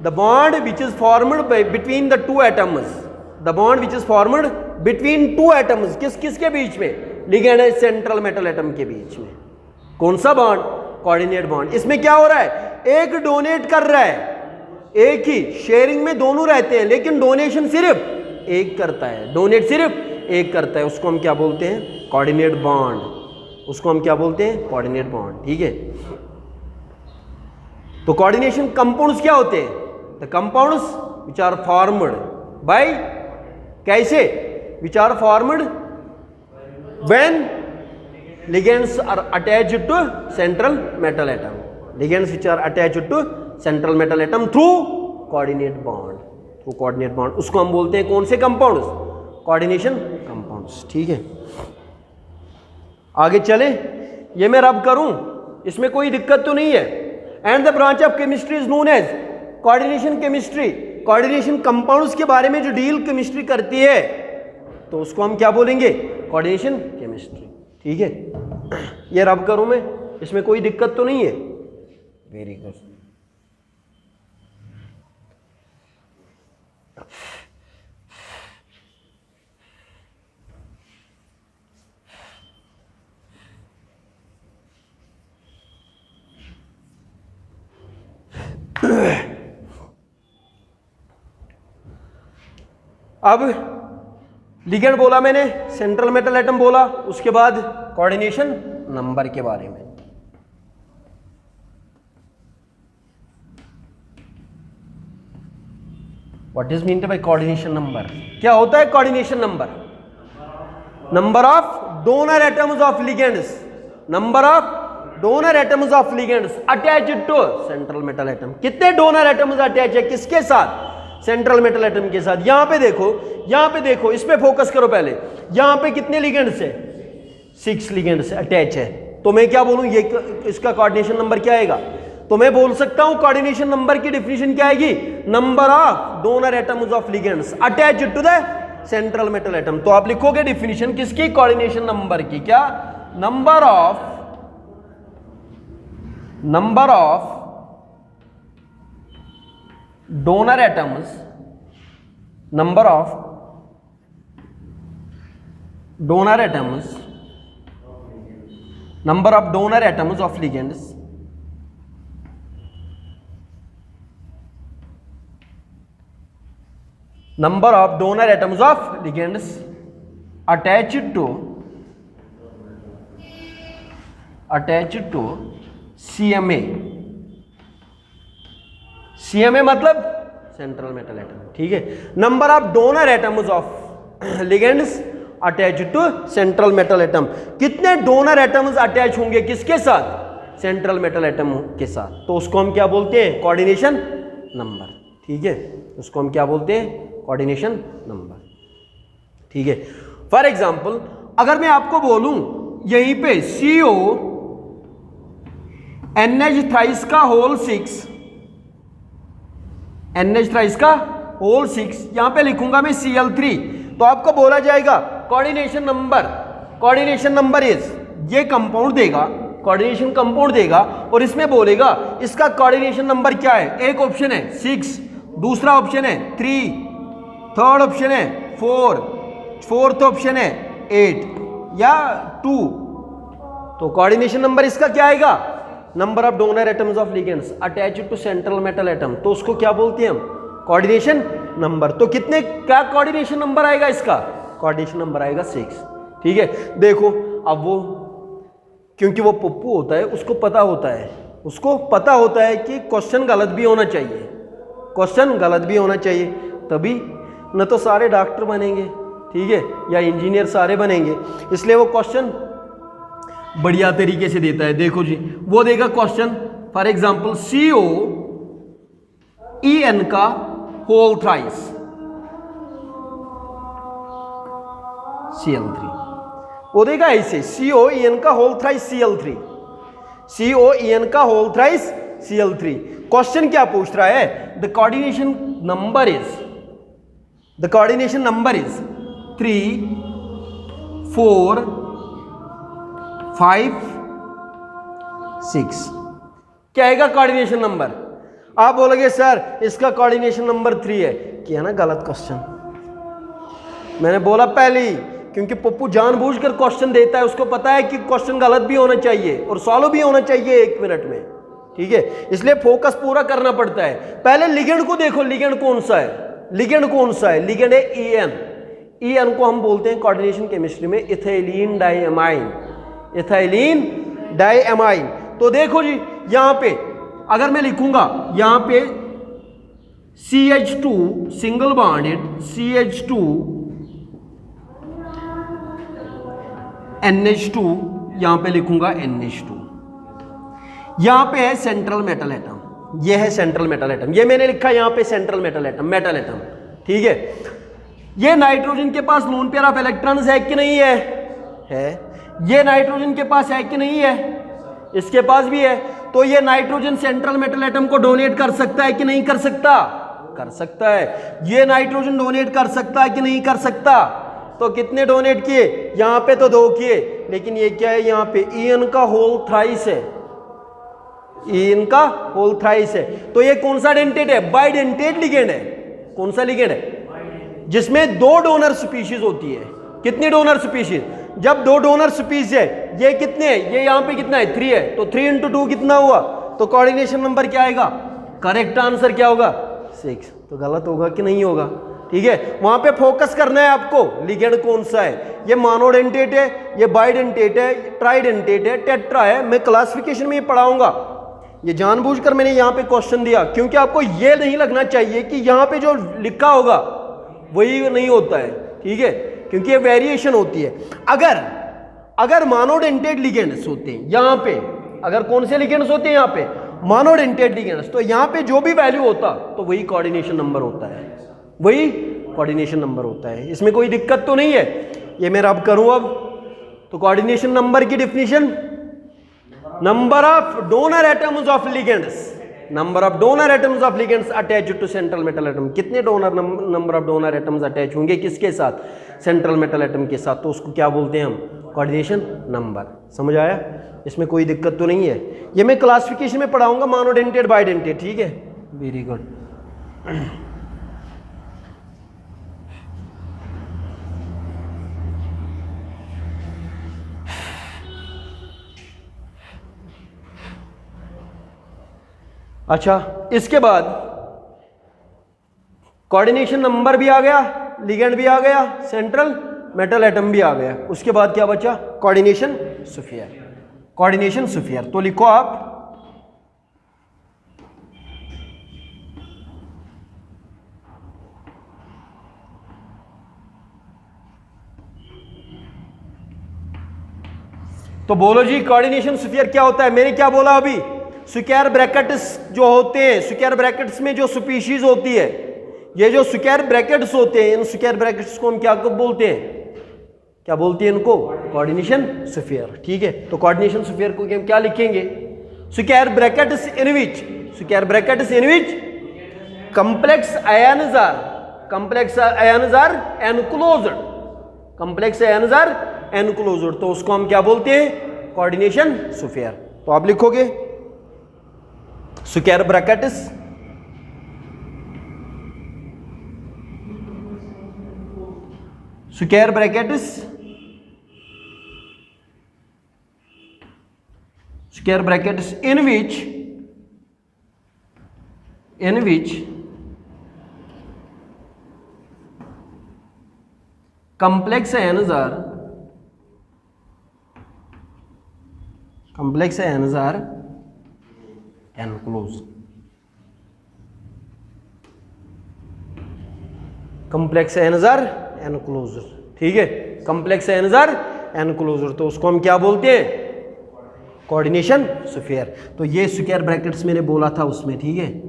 the bond which is formed between the two atoms, the bond which is formed between two atoms, किस किस के बीच में, ligand and central metal atom के बीच में। कौन सा बॉन्ड, कोऑर्डिनेट बॉन्ड। इसमें क्या हो रहा है, एक डोनेट कर रहा है, एक ही, शेयरिंग में दोनों रहते हैं, लेकिन डोनेशन सिर्फ एक करता है, डोनेट सिर्फ एक करता है, उसको हम क्या बोलते हैं, कोऑर्डिनेट बॉन्ड। उसको हम क्या बोलते हैं, कोऑर्डिनेट बॉन्ड। ठीक है, तो कोऑर्डिनेशन कंपाउंड्स क्या होते हैं, the compounds which are formed by, कैसे, which are formed when ligands are attached to central metal atom, ligands which are attached to central metal atom through coordinate bond, through coordinate bond, उसको हम बोलते हैं कौन से compounds, coordination compounds. ठीक है, आगे चले, ये मैं रब करूं, इसमें कोई दिक्कत तो नहीं है। And the branch of chemistry is known as coordination chemistry. Coordination compounds के बारे में जो डील केमिस्ट्री करती है, तो उसको हम क्या बोलेंगे, कोऑर्डिनेशन केमिस्ट्री। ठीक है, ये रब करूं मैं, इसमें कोई दिक्कत तो नहीं है। वेरी गुड, अब लिगेंड बोला मैंने, सेंट्रल मेटल एटम बोला, उसके बाद कोऑर्डिनेशन नंबर के बारे में। What is meant by coordination number, क्या होता है coordination number, number of donor atoms of ligands, number of donor atoms of ligands attached to central metal atom. कितने डोनर एटम्स अटैच है, किसके साथ, सेंट्रल मेटल एटम के साथ। यहां पे देखो, यहां पे देखो, इस पे फोकस करो पहले, यहां पे कितने लिगेंड्स है, 6 लिगेंड्स अटैच है। तो मैं क्या बोलूं, ये इसका कोऑर्डिनेशन नंबर क्या आएगा, तो मैं बोल सकता हूं कोऑर्डिनेशन नंबर की डिफिनीशन क्या आएगी, number of donor atoms of ligands attached to the central metal atom. तो आप लिखोगे डिफिनीशन किसकी, कोऑर्डिनेशन नंबर की, क्या, number of donor atoms, number of donor atoms, number of donor atoms of ligands number of donor atoms of ligands attached to CMA, CMA मतलब central metal atom. ठीक है, number of donor atoms of ligands attached to central metal atom. कितने donor atoms attach होंगे किसके साथ, central metal atom के साथ, तो उसको हम क्या बोलते हैं, कोऑर्डिनेशन नंबर। ठीक है, उसको हम क्या बोलते हैं, कोऑर्डिनेशन नंबर। ठीक है, फॉर एग्जांपल अगर मैं आपको बोलूं यहीं पे CO NH थ्राइस का होल 6, NH थ्राइस का होल 6, यहां पे लिखूंगा मैं Cl3, तो आपको बोला जाएगा कोऑर्डिनेशन नंबर इज, ये कंपाउंड देगा, कोऑर्डिनेशन कंपाउंड देगा और इसमें बोलेगा इसका कोऑर्डिनेशन नंबर क्या है। एक ऑप्शन है 6, दूसरा ऑप्शन है 3, थर्ड ऑप्शन है 4, फोर्थ ऑप्शन है 8 या 2। तो कोऑर्डिनेशन नंबर इसका क्या आएगा, number of donor atoms of ligands attached to central metal atom, तो उसको क्या बोलते हैं हम, कोऑर्डिनेशन नंबर। तो कितने, क्या कोऑर्डिनेशन नंबर आएगा इसका, कोऑर्डिनेशन नंबर आएगा 6। ठीक है, देखो अब वो, क्योंकि वो पप्पू होता है, उसको पता होता है कि क्वेश्चन गलत भी होना चाहिए, तभी न तो सारे डॉक्टर बनेंगे, ठीक है, या इंजीनियर सारे बनेंगे, इसलिए वो क्वेश्चन बढ़िया तरीके से देता है। देखो जी, वो देगा क्वेश्चन फॉर एग्जांपल COEN का होल थ्राइस Cl3, वो देगा ऐसे COEN का होल थ्राइस Cl3, COEN का होल थ्राइस Cl3। क्वेश्चन क्या पूछ रहा है, द कोऑर्डिनेशन नंबर इज 3, 4, 5, 6, क्या आएगा कोऑर्डिनेशन नंबर। आप बोलोगे सर इसका कोऑर्डिनेशन नंबर 3 है, क्या ना गलत क्वेश्चन, मैंने बोला पहले ही, क्योंकि पप्पू जानबूझकर क्वेश्चन देता है, उसको पता है कि क्वेश्चन गलत भी होना चाहिए और सॉल्व भी होना चाहिए 1 मिनट में, ठीक है, इसलिए फोकस पूरा करना पड़ता है। पहले लिगेंड को देखो, लिगेंड कौन सा है, लिगेंड है EN को हम बोलते हैं कोऑर्डिनेशन केमिस्ट्री में इथाइलिन डाइएमाइन। तो देखो जी, यहां पे अगर मैं लिखूंगा, यहां पे CH2 single bonded CH2 NH2, यहां पे लिखूंगा NH2, यहां पे है सेंट्रल मेटल एटम, ये है सेंट्रल मेटल एटम, ये मैंने लिखा यहां पे सेंट्रल मेटल एटम, ठीक है। ये नाइट्रोजन के पास लोन पेयर ऑफ इलेक्ट्रॉन्स है कि नहीं है, ये नाइट्रोजन के पास है कि नहीं है, इसके पास भी है, तो ये नाइट्रोजन सेंट्रल मेटल एटम को डोनेट कर सकता है कि नहीं कर सकता, कर सकता है। ये नाइट्रोजन डोनेट कर सकता है कि नहीं कर सकता, तो कितने डोनेट किए, यहां पे तो 2 किए, लेकिन ये क्या है, यहां पे EN का होल थ्राइस है, तो ये कौन सा डेंटेट है, बाइडेंटेट लिगेंड है। कौन सा लिगेंड है, जिसमें 2 डोनर स्पीशीज होती है। कितनी डोनर स्पीशीज, जब 2 डोनर स्पीशीज है, ये कितने है, ये यहां पे कितना है 3 है, तो 3 × 2 कितना हुआ, तो कोऑर्डिनेशन नंबर क्या आएगा, करेक्ट आंसर क्या होगा 6। तो गलत होगा कि नहीं होगा, ठीक है, वहां पे फोकस करना है आपको, लिगेंड कौन सा है, ये मोनोडेंटेट है, ये बाइडेंटेट है, ट्राइडेंटेट है, टेट्रा है, मैं क्लासिफिकेशन में ये पढ़ाऊंगा। ये जानबूझकर मैंने यहां पे क्वेश्चन दिया, क्योंकि आपको ये नहीं लगना चाहिए कि यहां पे जो लिखा होगा वही नहीं होता है, ठीक है, क्योंकि ये वेरिएशन होती है। अगर मोनोडेंटेट लिगेंड्स होते हैं यहां पे, अगर कौन से लिगेंड्स होते हैं यहां पे, मोनोडेंटेट लिगेंड्स, तो यहां पे जो भी वैल्यू होता तो वही कोऑर्डिनेशन नंबर होता है, इसमें कोई दिक्कत तो नहीं है। ये मैं अब करूं, अब तो कोऑर्डिनेशन नंबर की definition, number of donor atoms of ligands attached to central metal atom, कितने number of donor atoms attach होंगे किसके साथ, सेंट्रल मेटल एटम के साथ, तो उसको क्या बोलते हैं हम, कोऑर्डिनेशन नंबर। समझ आया, इसमें कोई दिक्कत तो नहीं है, ये मैं क्लासिफिकेशन में पढ़ाऊंगा, मोनोडेंटेट बाइडेंटेट, ठीक है, वेरी गुड। अच्छा, इसके बाद कोऑर्डिनेशन नंबर भी आ गया, लिगेंड भी आ गया, सेंट्रल मेटल एटम भी आ गया, उसके बाद क्या बचा, कोऑर्डिनेशन स्फीयर। तो लिखो आप, तो बोलो जी कोऑर्डिनेशन स्फीयर क्या होता है। मैंने क्या बोला अभी, स्क्वायर ब्रैकेट्स जो होते हैं, स्क्वायर ब्रैकेट्स में जो स्पीशीज होती है, ये जो स्क्वायर ब्रैकेट्स होते हैं, इन स्क्वायर ब्रैकेट्स को हम क्या बोलते हैं, क्या बोलते हैं इनको, कोऑर्डिनेशन स्फीयर। ठीक है, तो कोऑर्डिनेशन स्फीयर को हम क्या लिखेंगे, square brackets in which complex ions are enclosed, तो उसको हम क्या बोलते हैं, कोऑर्डिनेशन स्फीयर। तो आप लिखोगे square brackets in which complex ions are enclosed। complex ions are enclosed, ठीक है, complex ions are enclosed, तो उसको हम क्या बोलते हैं, कोऑर्डिनेशन स्फीयर। तो ये स्क्वायर ब्रैकेट्स मैंने बोला था उसमें, ठीक है,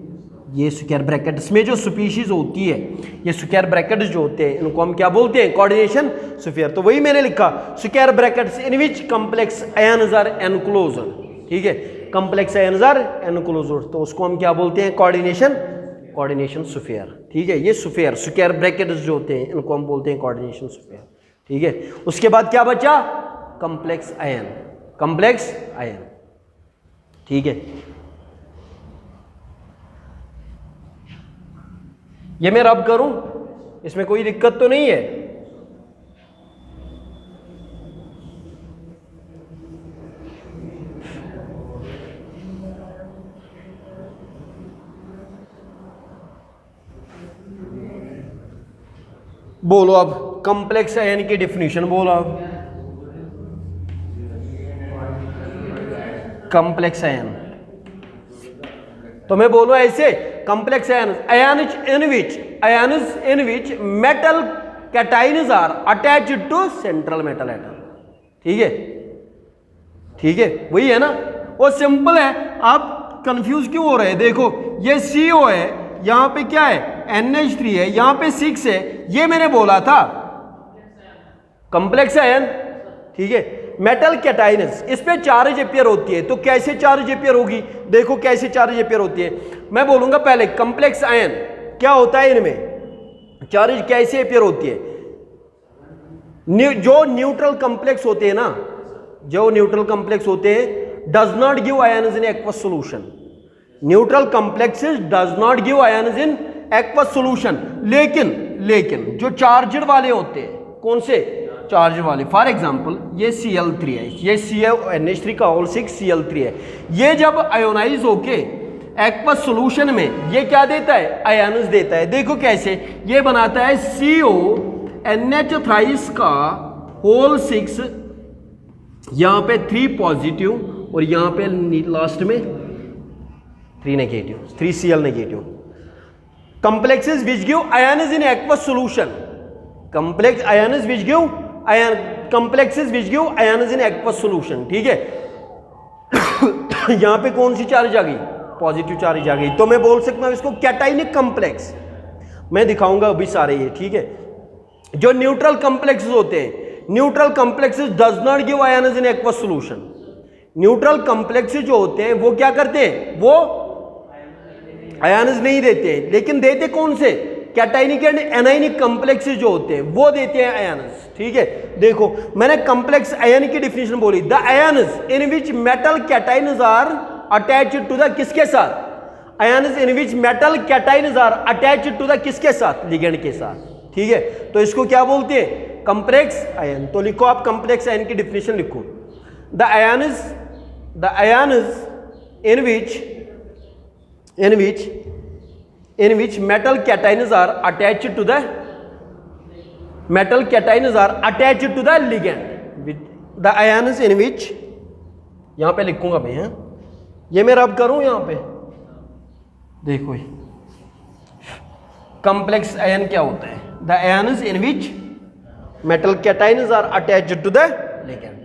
ये स्क्वायर ब्रैकेट्स में जो स्पीशीज होती है, ये स्क्वायर ब्रैकेट्स जो होते हैं, इनको हम क्या बोलते हैं, कोऑर्डिनेशन स्फीयर। तो वही मैंने लिखा, square brackets in which complex ions are enclosed, ठीक है, कॉम्प्लेक्स आयन्स आर एनक्लोज्ड, तो उसको हम क्या बोलते हैं, कोऑर्डिनेशन स्फीयर। ठीक है, ये स्क्वायर ब्रैकेट्स जो होते हैं, इनको हम बोलते हैं कोऑर्डिनेशन स्फीयर। ठीक है, उसके बाद क्या बचा, कॉम्प्लेक्स आयन। ठीक है, ये मैं रब करूं, इसमें कोई दिक्कत तो नहीं है। बोलो अब कॉम्प्लेक्स आयन की डेफिनेशन बोलो अब। कॉम्प्लेक्स आयन, तो मैं बोलूं ऐसे, complex ions in which metal cations are attached to central metal atom. ठीक है, वही है ना, वो सिंपल है। आप कंफ्यूज क्यों हो रहे हैं, देखो ये CO है, यहां पे क्या है, NH3 है, यहां पे 6 है, ये मैंने बोला था कॉम्प्लेक्स आयन। ठीक है, मेटल कैटाइन्स, इस पे चार्ज अपियर होती है, तो कैसे चार्ज अपियर होगी, देखो कैसे चार्ज अपियर होती है। मैं बोलूंगा पहले कॉम्प्लेक्स आयन क्या होता है, इनमें चार्ज कैसे अपियर होती है। जो न्यूट्रल कॉम्प्लेक्स होते हैं ना, जो न्यूट्रल कॉम्प्लेक्स होते हैं, does not give ions in aqueous solution. Neutral complexes does not give ions in aqueous solution, लेकिन जो चार्जड वाले होते हैं, कौन से, चार्ज वाले, फॉर एग्जांपल ये Cl3 है, ये NH3 का होल 6 Cl3 है, ये जब आयोनाइज होके एक्वस सॉल्यूशन में ये क्या देता है, आयन्स देता है। देखो कैसे, ये बनाता है CONH थ्राइस का होल 6, यहां पे 3 पॉजिटिव और यहां पे लास्ट में 3 negative, 3Cl negative. complexes which give ions in aqueous solution, complexes which give ions in aqueous solution। ठीक है, यहां पे कौन सी चार्ज आ गई, पॉजिटिव चार्ज आ गई, तो मैं बोल सकता हूं इसको कैटाइनिक कॉम्प्लेक्स। मैं दिखाऊंगा अभी सारे ये। ठीक है, जो न्यूट्रल कॉम्प्लेक्सेस होते हैं, neutral complexes does not give ions in aqueous solution. Neutral complexes जो होते हैं वो क्या करते हैं, वो आयन्स नहीं देते, लेकिन देते कौन से, कैटाइनिक एंड एनाइनिक कॉम्प्लेक्सेस जो होते हैं वो देते हैं आयन्स। ठीक है, देखो मैंने कॉम्प्लेक्स आयन की डेफिनेशन बोली, the ions in which metal cations are attached to the, किसके साथ, ions in which metal cations are attached to the, किसके साथ, लिगेंड के साथ। ठीक है, तो इसको क्या बोलते हैं, कॉम्प्लेक्स आयन। तो लिखो आप कॉम्प्लेक्स आयन की डेफिनेशन लिखो, the ions in which metal cations are attached to the ligand, with the ions in which, यहां पे लिखूंगा भाई, हैं ये मैं रब करूं, यहां पे देखो कॉम्प्लेक्स आयन क्या होता है, the ions in which metal cations are attached to the ligand,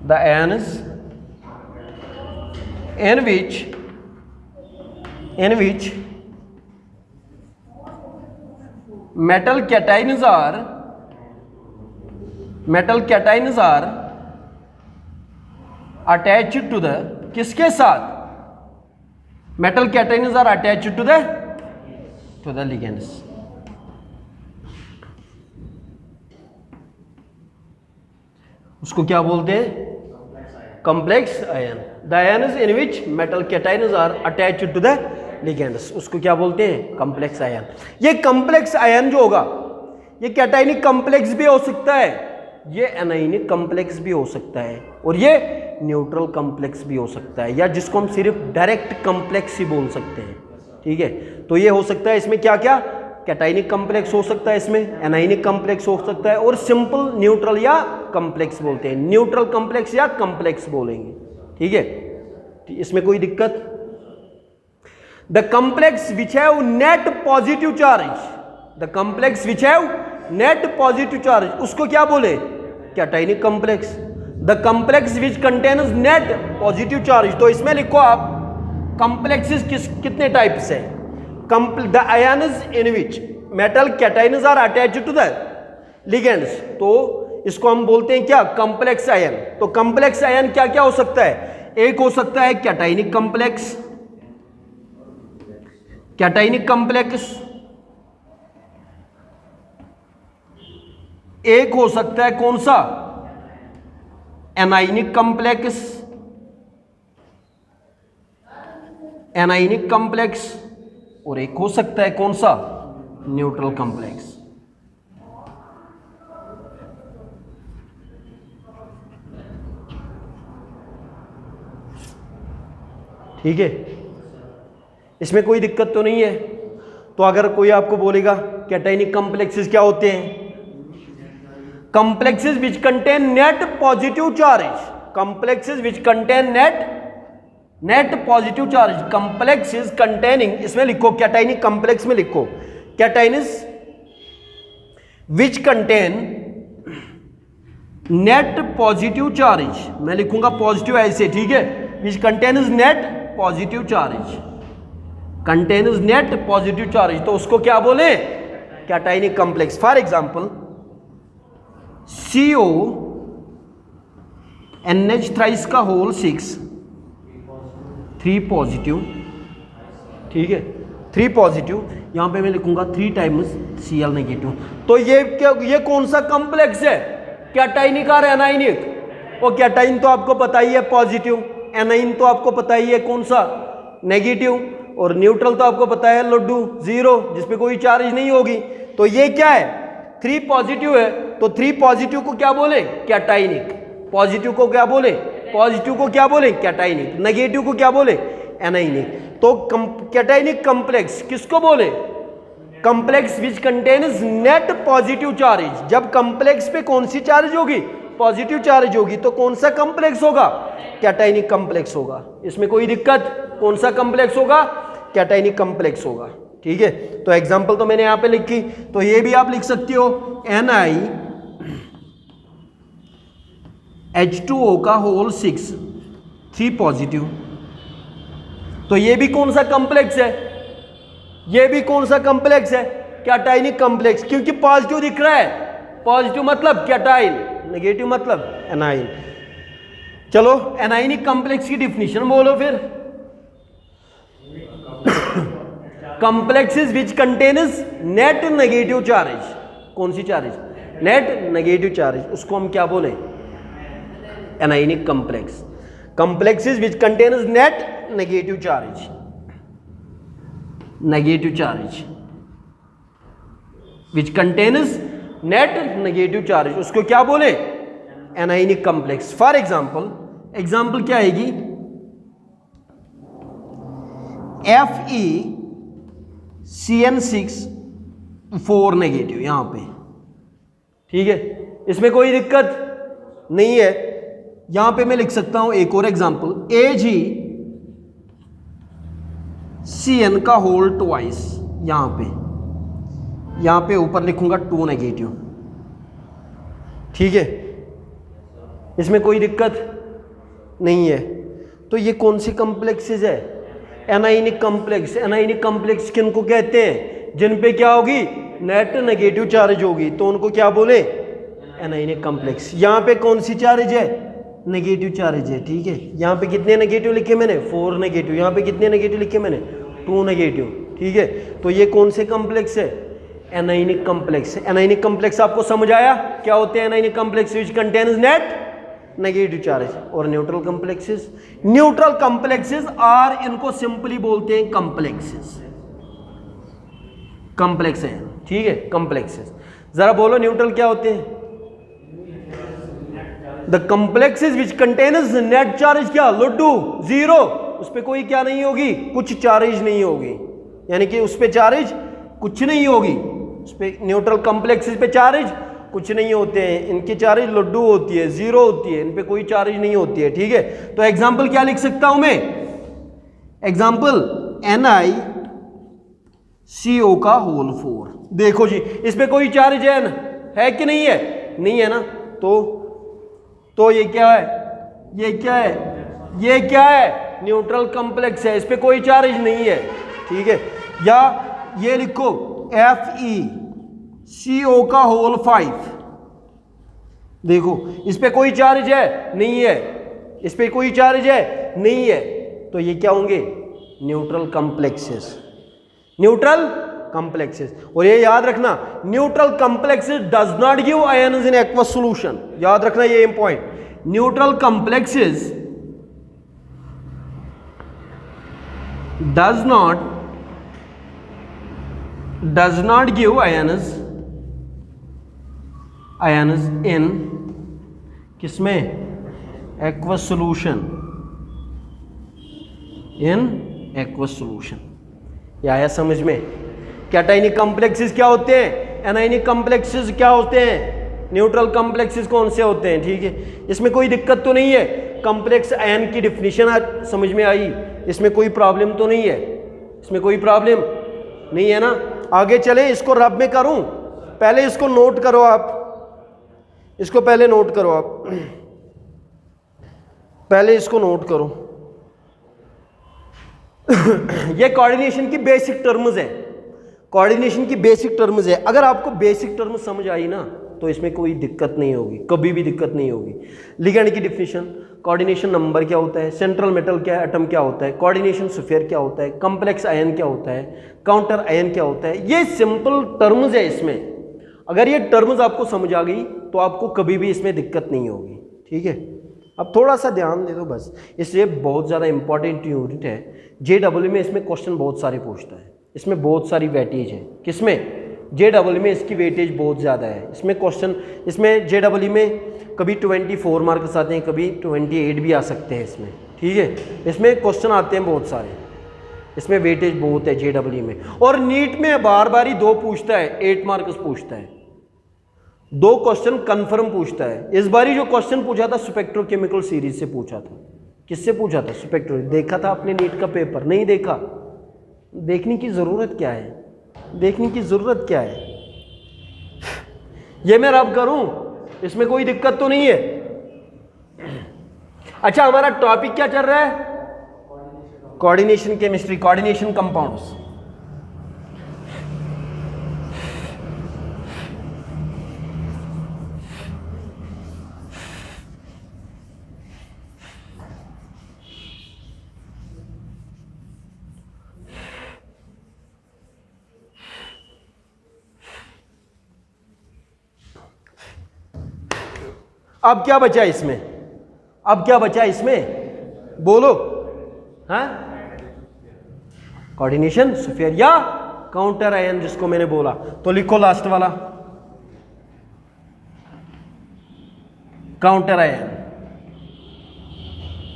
the ions in which in which metal cations are attached to the, किसके साथ, metal cations are attached to the ligands. उसको क्या बोलते हैं, complex ion. The ions in which metal cations are attached to the ligands, उसको क्या बोलते हैं, कॉम्प्लेक्स आयन. ये कॉम्प्लेक्स आयन जो होगा ये कैटायनिक कॉम्प्लेक्स भी हो सकता है, ये एनायनिक कॉम्प्लेक्स भी हो सकता है, और ये न्यूट्रल कॉम्प्लेक्स भी हो सकता है, या जिसको हम सिर्फ डायरेक्ट कॉम्प्लेक्स ही बोल सकते हैं. ठीक है, तो ये हो सकता है. इसमें क्या क्या, कैटायनिक कॉम्प्लेक्स हो सकता है, इसमें एनायनिक कॉम्प्लेक्स हो सकता है, और सिंपल न्यूट्रल या कॉम्प्लेक्स बोलते हैं, न्यूट्रल कॉम्प्लेक्स या कॉम्प्लेक्स बोलेंगे. ठीक है, इसमें कोई दिक्कत. The complex which have net positive charge, the complex which have net positive charge, उसको क्या बोले, cationic complex. The complex which contains net positive charge, तो इसमें लिखो आप कॉम्प्लेक्सेस कितने टाइप्स है. The ions in which metal cations are attached to the ligands, तो इसको हम बोलते हैं क्या, कॉम्प्लेक्स आयन. तो कॉम्प्लेक्स आयन क्या क्या हो सकता है, एक हो सकता है कैटायनिक कॉम्प्लेक्स, कैटायनिक कॉम्प्लेक्स. एक हो सकता है कौन सा, एनायनिक कॉम्प्लेक्स, एनायनिक कॉम्प्लेक्स, और एक हो सकता है कौन सा, न्यूट्रल कॉम्प्लेक्स. ठीक है, इसमें कोई दिक्कत तो नहीं है. तो अगर कोई आपको बोलेगा कैटायनिक कॉम्प्लेक्सेस क्या होते हैं, complexes which contain net positive charge, complexes which contain net positive charge, complexes containing, इसमें लिखो कैटायनिक कॉम्प्लेक्स में लिखो cations which contain net positive charge, मैं लिखूंगा पॉजिटिव ऐसे. ठीक है, which contains net positive charge, contains net positive charge, तो उसको क्या बोले, cationic complex. For example CO NH thrice का होल 6 3 पॉजिटिव. ठीक है, 3 पॉजिटिव, यहां पे मैं लिखूंगा 3 टाइम्स Cl नेगेटिव. तो ये क्या, ये कौन सा कॉम्प्लेक्स है, कैटायनिक और एनायनिक. और कैटाइन तो आपको पता ही है पॉजिटिव, एनाइन तो आपको पता ही है कौन सा, नेगेटिव, और न्यूट्रल तो आपको पता है लड्डू, जीरो, जिसपे कोई चार्ज नहीं होगी. तो ये क्या है, 3 पॉजिटिव है, तो 3 पॉजिटिव को क्या बोले, कैटायनिक. पॉजिटिव को क्या बोले, पॉजिटिव को क्या बोले, कैटायनिक. नेगेटिव को क्या बोले, एनायनिक. तो कैटायनिक कॉम्प्लेक्स किसको बोले, complex which contains net positive charge. जब कॉम्प्लेक्स पे कौन सी चार्ज होगी, पॉजिटिव चार्ज होगी, तो कौन सा कॉम्प्लेक्स होगा, कैटायनिक कॉम्प्लेक्स होगा. इसमें कोई दिक्कत, कौन सा कॉम्प्लेक्स होगा, कैटायनिक कॉम्प्लेक्स होगा. ठीक है, तो एग्जांपल तो मैंने यहां पे लिखी, तो ये भी आप लिख सकते हो NiH2O का होल 6 3 पॉजिटिव. तो ये भी कौन सा कॉम्प्लेक्स है, ये भी कौन सा कॉम्प्लेक्स है, कैटायनिक कॉम्प्लेक्स, क्योंकि पॉजिटिव दिख रहा है. पॉजिटिव मतलब कैटाइन, नेगेटिव मतलब एनाइन. चलो एनायनिक कॉम्प्लेक्स की डिफिनीशन बोलो फिर. Complexes which contains net negative charge, कौन सी चार्ज, नेट नेगेटिव चार्ज, उसको हम क्या बोले, anionic complex. Complexes which contains net negative charge, negative charge which contains net negative charge, उसको क्या बोले, anionic complex. For example, example क्या आएगी, FeCN6 4 नेगेटिव यहां पे. ठीक है, इसमें कोई दिक्कत नहीं है. यहां पे मैं लिख सकता हूं एक और एग्जांपल, AgCN का होल ट्वाइस, यहां पे ऊपर लिखूंगा 2 नेगेटिव. ठीक है, इसमें कोई दिक्कत नहीं है. तो ये कौन सी कॉम्प्लेक्सेस है, एनाइनिक कॉम्प्लेक्स। एनाइनिक कॉम्प्लेक्स किनको कहते हैं? जिन पे क्या होगी? नेट नेगेटिव चार्ज होगी, तो उनको क्या बोले? Anionic complex. यहाँ पे कौन सी चार्ज है? नेगेटिव चार्ज है, ठीक है। यहाँ पे कितने नेगेटिव लिखे मैंने? 4 नेगेटिव। यहाँ पे कितने नेगेटिव लिखे मैंने? 2 नेगेटिव, ठीक है। तो ये कौन से कॉम्प्लेक्स है? Anionic complex. एनाइनिक कॉम्प्लेक्स आपको समझ आया क्या होते हैं? Anionic complex which contains net negative charge. और neutral complexes, neutral complexes are, इनको सिंपली बोलते हैं कॉम्प्लेक्सेस। कॉम्प्लेक्स है, ठीक है, कॉम्प्लेक्सेस। जरा बोलो न्यूट्रल क्या होते हैं? The complexes which contains net charge, क्या? लड्डू, जीरो। उस पर कोई क्या नहीं होगी? कुछ चार्ज नहीं होगी, यानी कि उस पर चार्ज कुछ नहीं होगी। उस पर न्यूट्रल कॉम्प्लेक्सेस पे चार्ज कुछ नहीं होते हैं, इनकी चार्ज लड्डू होती है, जीरो होती है, इन पे कोई चार्ज नहीं होती है, ठीक है। तो एग्जाम्पल क्या लिख सकता हूं मैं? एग्जाम्पल NiCO का होल 4। देखो जी, इस पे कोई चार्ज है कि नहीं है? नहीं है ना। तो ये क्या है? ये क्या है? ये क्या है? न्यूट्रल कॉम्प्लेक्स है, इस पे कोई चार्ज नहीं है, ठीक है। या ये लिखो FeCO का होल 5। देखो, इस पे कोई चार्ज है? नहीं है। इस पे कोई चार्ज है? नहीं है। तो ये क्या होंगे? Neutral complexes. Neutral complexes. और ये याद रखना, neutral complexes does not give ions in aqueous solution. याद रखना ये important. Neutral complexes does not give ions in किसमें? aqueous solution, in aqueous solution। ये आया समझ में? कैटाइनिक कॉम्प्लेक्सेस क्या होते हैं? एनाइनिक कॉम्प्लेक्सेस क्या होते हैं? न्यूट्रल कॉम्प्लेक्सेस कौन से होते हैं, ठीक है। इसमें कोई दिक्कत तो नहीं है? कॉम्प्लेक्स आयन की डिफिनीशन समझ में आई? इसमें कोई प्रॉब्लम तो नहीं है? इसमें कोई प्रॉब्लम नहीं है ना। आगे चले, इसको रब में करूं? पहले इसको नोट करो आप, इसको पहले नोट करो आप, पहले इसको नोट करो। ये कोऑर्डिनेशन की बेसिक टर्म्स है, कोऑर्डिनेशन की बेसिक टर्म्स है। अगर आपको बेसिक टर्म्स समझ आई ना तो इसमें कोई दिक्कत नहीं होगी, कभी भी दिक्कत नहीं होगी। लिगेंड की डिफिनीशन, कोऑर्डिनेशन नंबर क्या होता है, सेंट्रल मेटल क्या है, एटम क्या होता है, कोऑर्डिनेशन स्फीयर क्या होता है, कॉम्प्लेक्स आयन क्या होता है, काउंटर आयन क्या होता है, ये सिंपल टर्म्स है इसमें। अगर ये टर्म्स आपको समझ आ गई तो आपको कभी भी इसमें दिक्कत नहीं होगी, ठीक है। अब थोड़ा सा ध्यान दे दो बस, इसलिए बहुत ज़्यादा इंपॉर्टेंट यूनिट है। JEE में इसमें क्वेश्चन बहुत सारे पूछता है, इसमें बहुत सारी वेटेज है। किसमें? JEE में इसकी वेटेज बहुत ज़्यादा है। इसमें क्वेश्चन, इसमें JEE में कभी 24 मार्क्स आते हैं, कभी 28 भी आ सकते हैं इसमें, ठीक है। इसमें क्वेश्चन आते हैं बहुत सारे, इसमें वेटेज बहुत है JEE में। और नीट में बार बार ही 2 पूछता है, 8 मार्क्स पूछता है, 2 क्वेश्चन कंफर्म पूछता है। इस बार ही जो क्वेश्चन पूछा था स्पेक्ट्रोकेमिकल सीरीज से पूछा था। किससे पूछा था? स्पेक्ट्रो। देखा था आपने नीट का पेपर? नहीं देखा? देखने की ज़रूरत क्या है, देखने की ज़रूरत क्या है। ये मैं रब करूं, इसमें कोई दिक्कत तो नहीं है। अच्छा, हमारा टॉपिक क्या चल रहा है? Coordination chemistry, coordination compounds. अब क्या बचा इसमें? अब क्या बचा इसमें? बोलो। हाँ, कोऑर्डिनेशन स्फीयर या काउंटर आयन जिसको मैंने बोला। तो लिखो लास्ट वाला, काउंटर आयन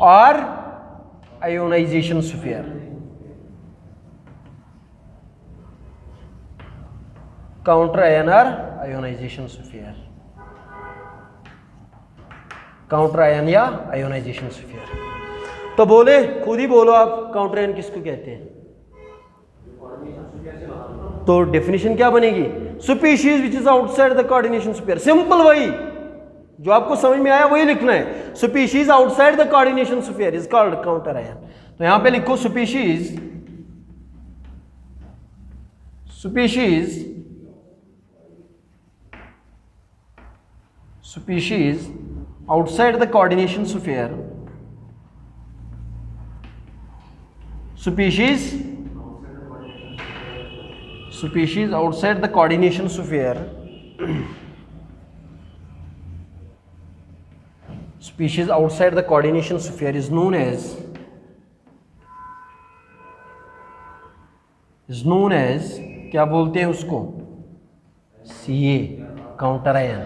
और आयोनाइजेशन स्फीयर। काउंटर आयन और आयोनाइजेशन स्फीयर, काउंटर आयन या आयोनाइजेशन स्फीयर। तो बोले, खुद ही बोलो आप, काउंटर आयन किसको कहते हैं? तो डेफिनेशन क्या बनेगी? Species which is outside the coordination sphere. Simple, वही जो आपको समझ में आया वही लिखना है। Species outside the coordination sphere is called counter ion. तो यहां पे लिखो species outside the coordination sphere, species outside the coordination sphere, species outside the coordination sphere is known as क्या बोलते हैं उसको, CA काउंटर आयन,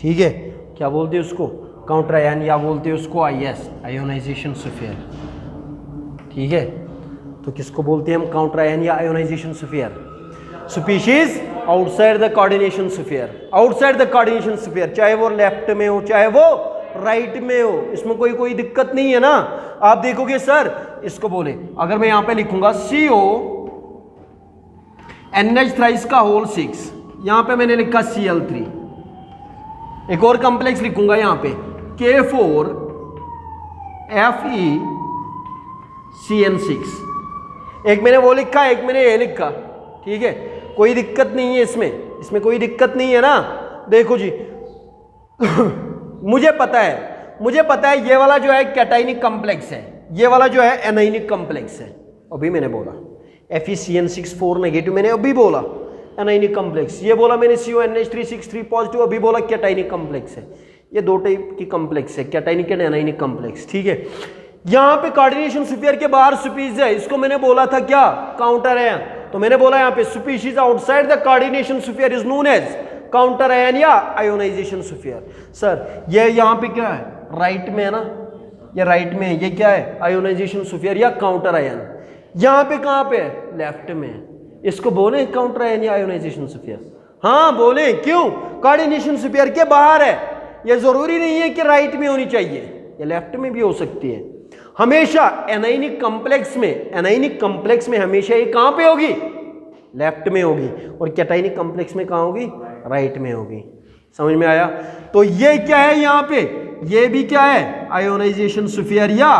ठीक है, क्या बोलते हैं उसको, काउंटर आयन, या बोलते हैं उसको IS आयोनाइजेशन स्फीयर, ठीक है। तो किसको बोलते हैं हम, काउंटर आयन या ionisation sphere. Species outside the coordination sphere, outside the coordination sphere, चाहे वो लेफ्ट में हो चाहे वो राइट में हो, इसमें कोई दिक्कत नहीं है ना। आप देखोगे सर इसको बोले, अगर मैं यहां पे लिखूंगा CO NH थ्राइस का होल 6, यहां पे मैंने लिखा Cl3, एक और कॉम्प्लेक्स लिखूंगा यहां पे K4 FeCN6, एक मैंने वो लिखा एक मैंने ये लिखा, ठीक है, कोई दिक्कत नहीं है इसमें कोई दिक्कत नहीं है ना। देखो जी मुझे पता है ये वाला जो है कैटाइनिक कॉम्प्लेक्स है, ये वाला जो है एनाइनिक कॉम्प्लेक्स है, अभी मैंने बोला FeCN6 4 नेगेटिव, मैंने अभी बोला एनाइनिक कॉम्प्लेक्स, ये बोला मैंने CONH3 पॉजिटिव, अभी बोला कैटाइनिक कॉम्प्लेक्स है। ये दो टाइप की कॉम्प्लेक्स है, कैटाइनिक एंड एनाइनिक कॉम्प्लेक्स, ठीक है। यहां पे कोऑर्डिनेशन स्फीयर के बाहर स्पीशीज है, इसको मैंने बोला था क्या, काउंटर आयन, तो मैंने बोला यहां पे species outside the coordination sphere is known as counter ion या आयोनाइजेशन स्फीयर। सर ये यहां पे क्या है, राइट में है ना, ये राइट में है, ये क्या है, आयोनाइजेशन स्फीयर या काउंटर आयन। यहां पे कहां पे है, लेफ्ट में है, इसको बोले काउंटर आयन या आयोनाइजेशन स्फीयर, हाँ बोले, क्यों, कोऑर्डिनेशन स्फीयर के बाहर है। ये जरूरी नहीं है कि राइट में होनी चाहिए, ये लेफ्ट में भी हो सकती है। हमेशा एनाइनिक कॉम्प्लेक्स में हमेशा ये कहां पे होगी, लेफ्ट में होगी, और कैटाइनिक कॉम्प्लेक्स में कहां होगी, राइट में होगी। समझ में आया। तो ये क्या है यहां पे, ये भी क्या है, आयोनाइजेशन स्फीयर या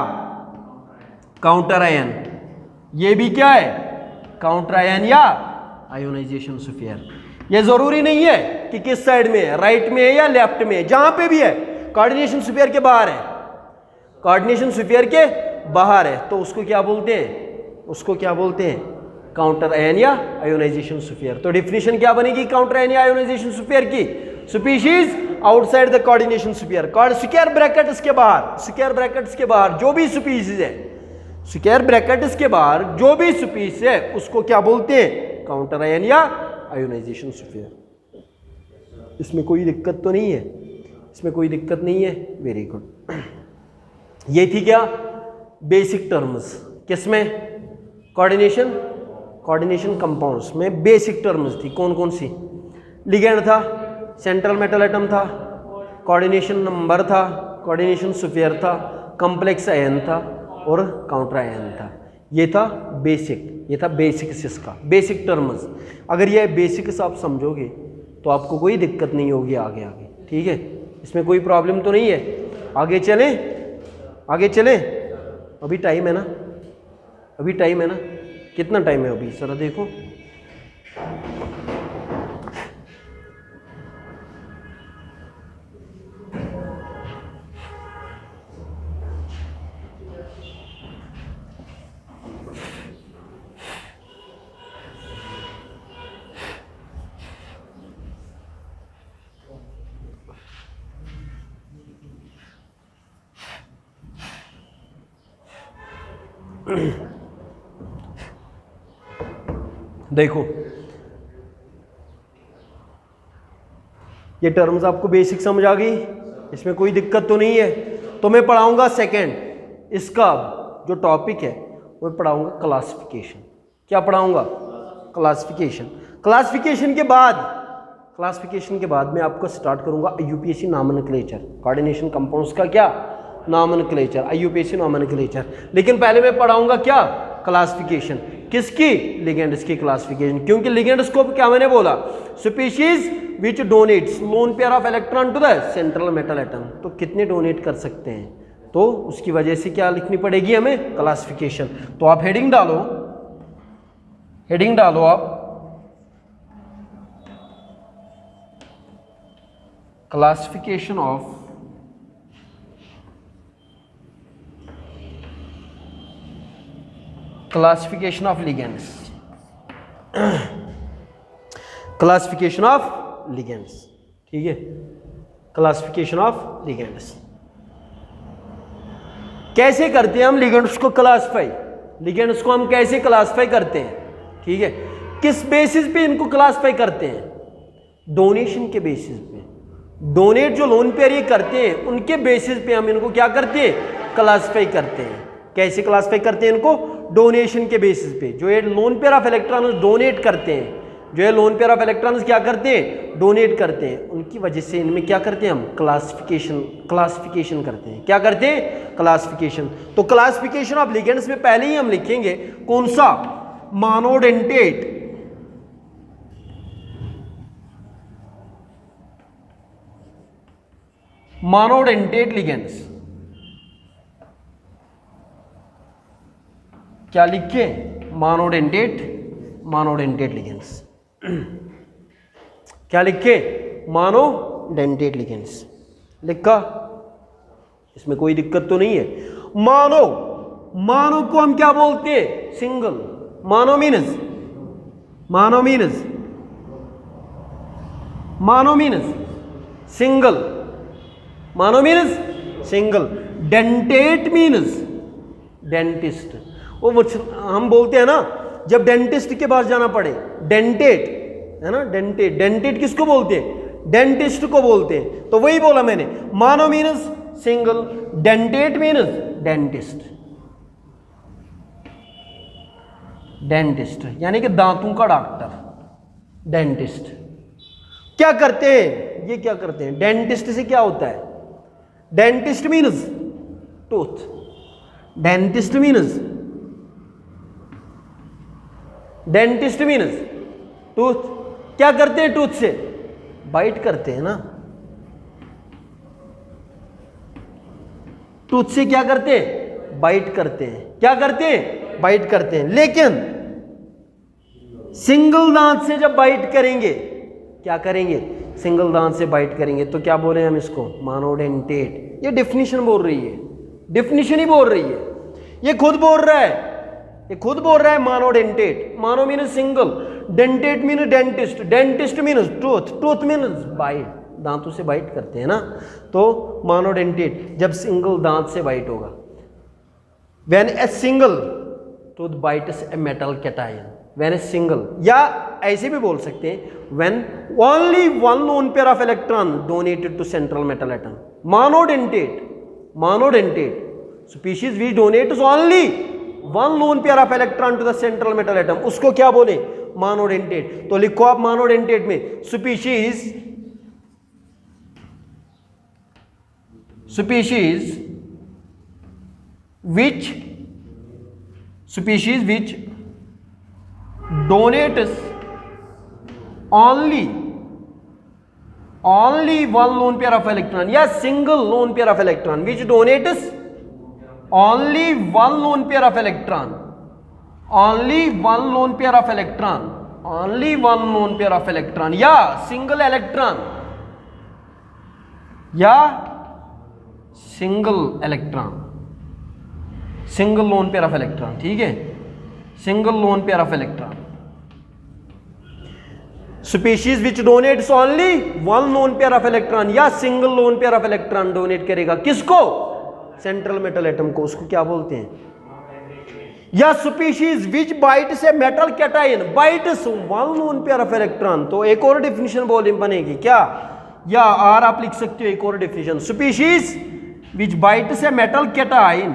काउंटर आयन, ये भी क्या है, काउंटर आयन या आयोनाइजेशन स्फीयर। ये जरूरी नहीं है कि किस साइड में है, राइट में है या लेफ्ट में है, जहां पे भी है कोऑर्डिनेशन स्फीयर के बाहर है, कोऑर्डिनेशन स्फीयर के बाहर है, तो उसको क्या बोलते हैं, काउंटर आयन या आयोनाइजेशन स्फीयर। तो डिफिनेशन क्या बनेगी काउंटर आयन या आयोनाइजेशन स्फीयर की, species outside the coordination sphere, square brackets के बाहर जो भी स्पीशीज है, स्क्वायर ब्रैकेट्स के बाहर जो भी स्पीशीज है उसको क्या बोलते हैं, काउंटर आयन या आयोनाइजेशन स्फीयर। इसमें कोई दिक्कत तो नहीं है, वेरी गुड। ये थी क्या, बेसिक टर्म्स, किसमें, कोऑर्डिनेशन कंपाउंड्स में बेसिक टर्म्स थी। कौन सी, लिगेंड था, सेंट्रल मेटल एटम था, कोऑर्डिनेशन नंबर था, कोऑर्डिनेशन स्फीयर था, कॉम्प्लेक्स आयन था और काउंटर आयन था। ये था बेसिक्स इसका, बेसिक टर्म्स। अगर ये बेसिक्स आप समझोगे तो आपको कोई दिक्कत नहीं होगी आगे, ठीक है, इसमें कोई प्रॉब्लम तो नहीं है। आगे चले, अभी टाइम है ना, कितना टाइम है अभी, जरा देखो। देखो ये टर्म्स आपको बेसिक समझ आ गई, इसमें कोई दिक्कत तो नहीं है। तो मैं पढ़ाऊंगा सेकंड, इसका जो टॉपिक है वो पढ़ाऊंगा क्लासिफिकेशन। क्या पढ़ाऊंगा, क्लासिफिकेशन के बाद मैं आपको स्टार्ट करूंगा IUPAC नॉमेनक्लेचर, कोऑर्डिनेशन कंपाउंड्स का क्या नॉमेनक्लेचर, IUPAC नॉमेनक्लेचर। लेकिन पहले मैं पढ़ाऊंगा क्या, क्लासिफिकेशन, किसकी, लिगेंड्स की क्लासिफिकेशन। क्योंकि लिगेंड्स को क्या मैंने बोला, species which donates lone pair of electron to the central metal atom. तो कितने डोनेट कर सकते हैं, तो उसकी वजह से क्या लिखनी पड़ेगी हमें, क्लासिफिकेशन। तो आप हेडिंग डालो, हेडिंग डालो आप classification of ligands, classification of ligands, ठीक है, क्लासिफिकेशन ऑफ लिगेंड्स। कैसे करते हैं हम लिगेंड्स को क्लासिफाई, लिगेंड्स को हम कैसे क्लासिफाई करते हैं, ठीक है, किस बेसिस पे इनको क्लासिफाई करते हैं, डोनेशन के बेसिस पे। डोनेट जो लोन पेयर ये करते हैं उनके बेसिस पे हम इनको क्या करते हैं, क्लासिफाई करते हैं। कैसे क्लासिफाई करते हैं इनको, डोनेशन के बेसिस पे। जो ये loan pair of electrons donate करते हैं, जो ये लोन पेयर ऑफ इलेक्ट्रॉन्स क्या करते हैं, डोनेट करते हैं, उनकी वजह से इनमें क्या करते हैं हम, क्लासिफिकेशन करते हैं। क्या करते हैं, क्लासिफिकेशन। तो क्लासिफिकेशन ऑफ लिगेंड्स में पहले ही हम लिखेंगे कौन सा, मोनोडेंटेट, मोनोडेंटेट लिगेंड्स। क्या लिखे, मोनोडेंटेट लिगेंड्स। क्या लिखे, मोनोडेंटेट लिगेंड्स लिखा, इसमें कोई दिक्कत तो नहीं है। मानो को हम क्या बोलते हैं, सिंगल। मानो मीनस सिंगल, मानो means single. Dentate means dentist. वो हम बोलते हैं ना, जब डेंटिस्ट के पास जाना पड़े, डेंटेट है ना, डेंटेट किसको बोलते हैं, डेंटिस्ट को बोलते हैं। तो वही बोला मैंने, मानो means single, dentate means dentist यानी कि दांतों का डॉक्टर, डेंटिस्ट। क्या करते हैं ये, क्या करते हैं, डेंटिस्ट से क्या होता है, dentist means tooth, dentist means tooth. क्या करते हैं टूथ से, बाइट करते हैं ना, टूथ से क्या करते हैं, बाइट करते हैं। क्या करते हैं, बाइट करते हैं। लेकिन सिंगल दांत से जब बाइट करेंगे, क्या करेंगे, सिंगल दांत से बाइट करेंगे, तो क्या बोले हम इसको, मोनोडेंटेट। ये डेफिनेशन बोल रही है, डेफिनेशन ही बोल रही है, ये खुद बोल रहा है, monodentate. Mono means single, dentate means dentist, dentist means tooth means bite, दांतों से बाइट करते हैं ना। तो मोनोडेंटेट जब सिंगल दांत से बाइट होगा। When a single tooth bites a metal cation, when a single, या ऐसे भी बोल सकते हैं, when only one lone pair of electron donated to central metal atom. Monodentate species which donates only one lone pair of electron to the central metal atom, उसको क्या बोले, monodentate. तो लिखो आप मोनोडेंटेट में, species which donates only one lone pair of electron, या single lone pair of electron, which donates only one lone pair of electron, only one lone pair of electron, या single electron, या single lone pair of electron, ठीक है, single lone pair of electron। Species which donates only one lone pair of electron, या single lone pair of electron donate करेगा, किसको, central metal atom को, उसको क्या बोलते हैं। या species which bytes a metal cation, bytes one lone pair of electron. तो एक और डेफिनेशन बनेगी क्या, या आर आप लिख सकते हो एक और definition, species which bytes a metal cation,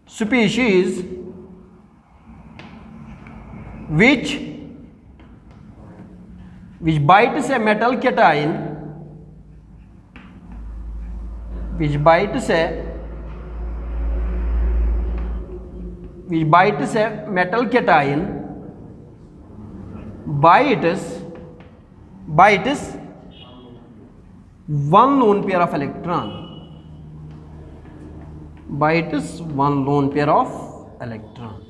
species which bites a metal cation, which bites a metal cation, bites one lone pair of electron, bites one lone pair of electron.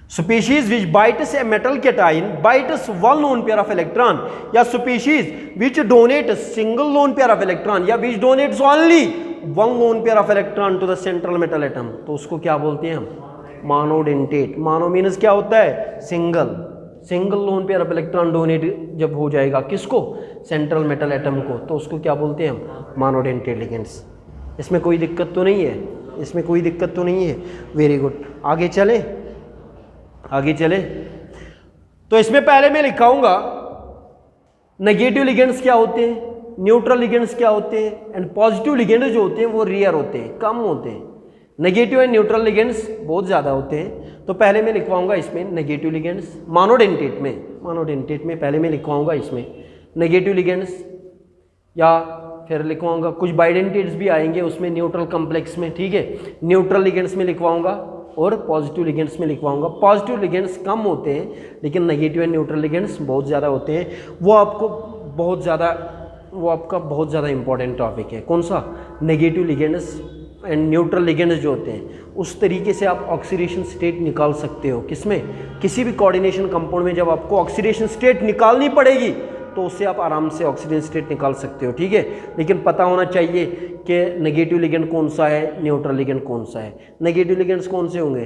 Species which bites a metal cation bites one lone pair of electron, या species which donate a single lone pair of electron, या which donates only one lone pair of electron to the central metal atom, तो उसको क्या बोलते हैं हम? Monodentate. Mono means क्या होता है? Single lone pair of electron donate जब हो जाएगा किसको? सेंट्रल मेटल एटम को, तो उसको क्या बोलते हैं हम? Monodentate ligands. इसमें कोई दिक्कत तो नहीं है? इसमें कोई दिक्कत तो नहीं है? Very good. आगे चले, आगे चले. तो इसमें पहले मैं लिखाऊंगा नेगेटिव लिगेंड्स क्या होते हैं, न्यूट्रल लिगेंड्स क्या होते हैं, एंड पॉजिटिव लिगेंड्स जो होते हैं वो रेयर होते हैं, कम होते हैं. नेगेटिव एंड न्यूट्रल लिगेंड्स बहुत ज़्यादा होते हैं. तो पहले मैं लिखवाऊंगा इसमें नेगेटिव लिगेंड्स. मोनोडेंटेट में पहले मैं लिखवाऊंगा इसमें नेगेटिव लिगेंड्स, या फिर लिखवाऊंगा कुछ बाइडेंटेट्स भी आएंगे उसमें न्यूट्रल कॉम्प्लेक्स में. ठीक है, न्यूट्रल लिगेंड्स में लिखवाऊंगा और पॉजिटिव लिगेंड्स में लिखवाऊंगा. पॉजिटिव लिगेंड्स कम होते हैं लेकिन नेगेटिव एंड न्यूट्रल लिगेंड्स बहुत ज़्यादा होते हैं. वो आपका बहुत ज़्यादा इंपॉर्टेंट टॉपिक है. कौन सा? Negative ligands and neutral ligands जो होते हैं, उस तरीके से आप ऑक्सीडेशन स्टेट निकाल सकते हो. किसमें? किसी भी कोऑर्डिनेशन कंपाउंड में जब आपको ऑक्सीडेशन स्टेट निकालनी पड़ेगी तो उससे आप आराम से ऑक्सीजन स्टेट निकाल सकते हो. ठीक है, लेकिन पता होना चाहिए कि नेगेटिव लिगेंड कौन सा है, न्यूट्रल लिगेंड कौन सा है. नेगेटिव लिगेंड्स कौन से होंगे?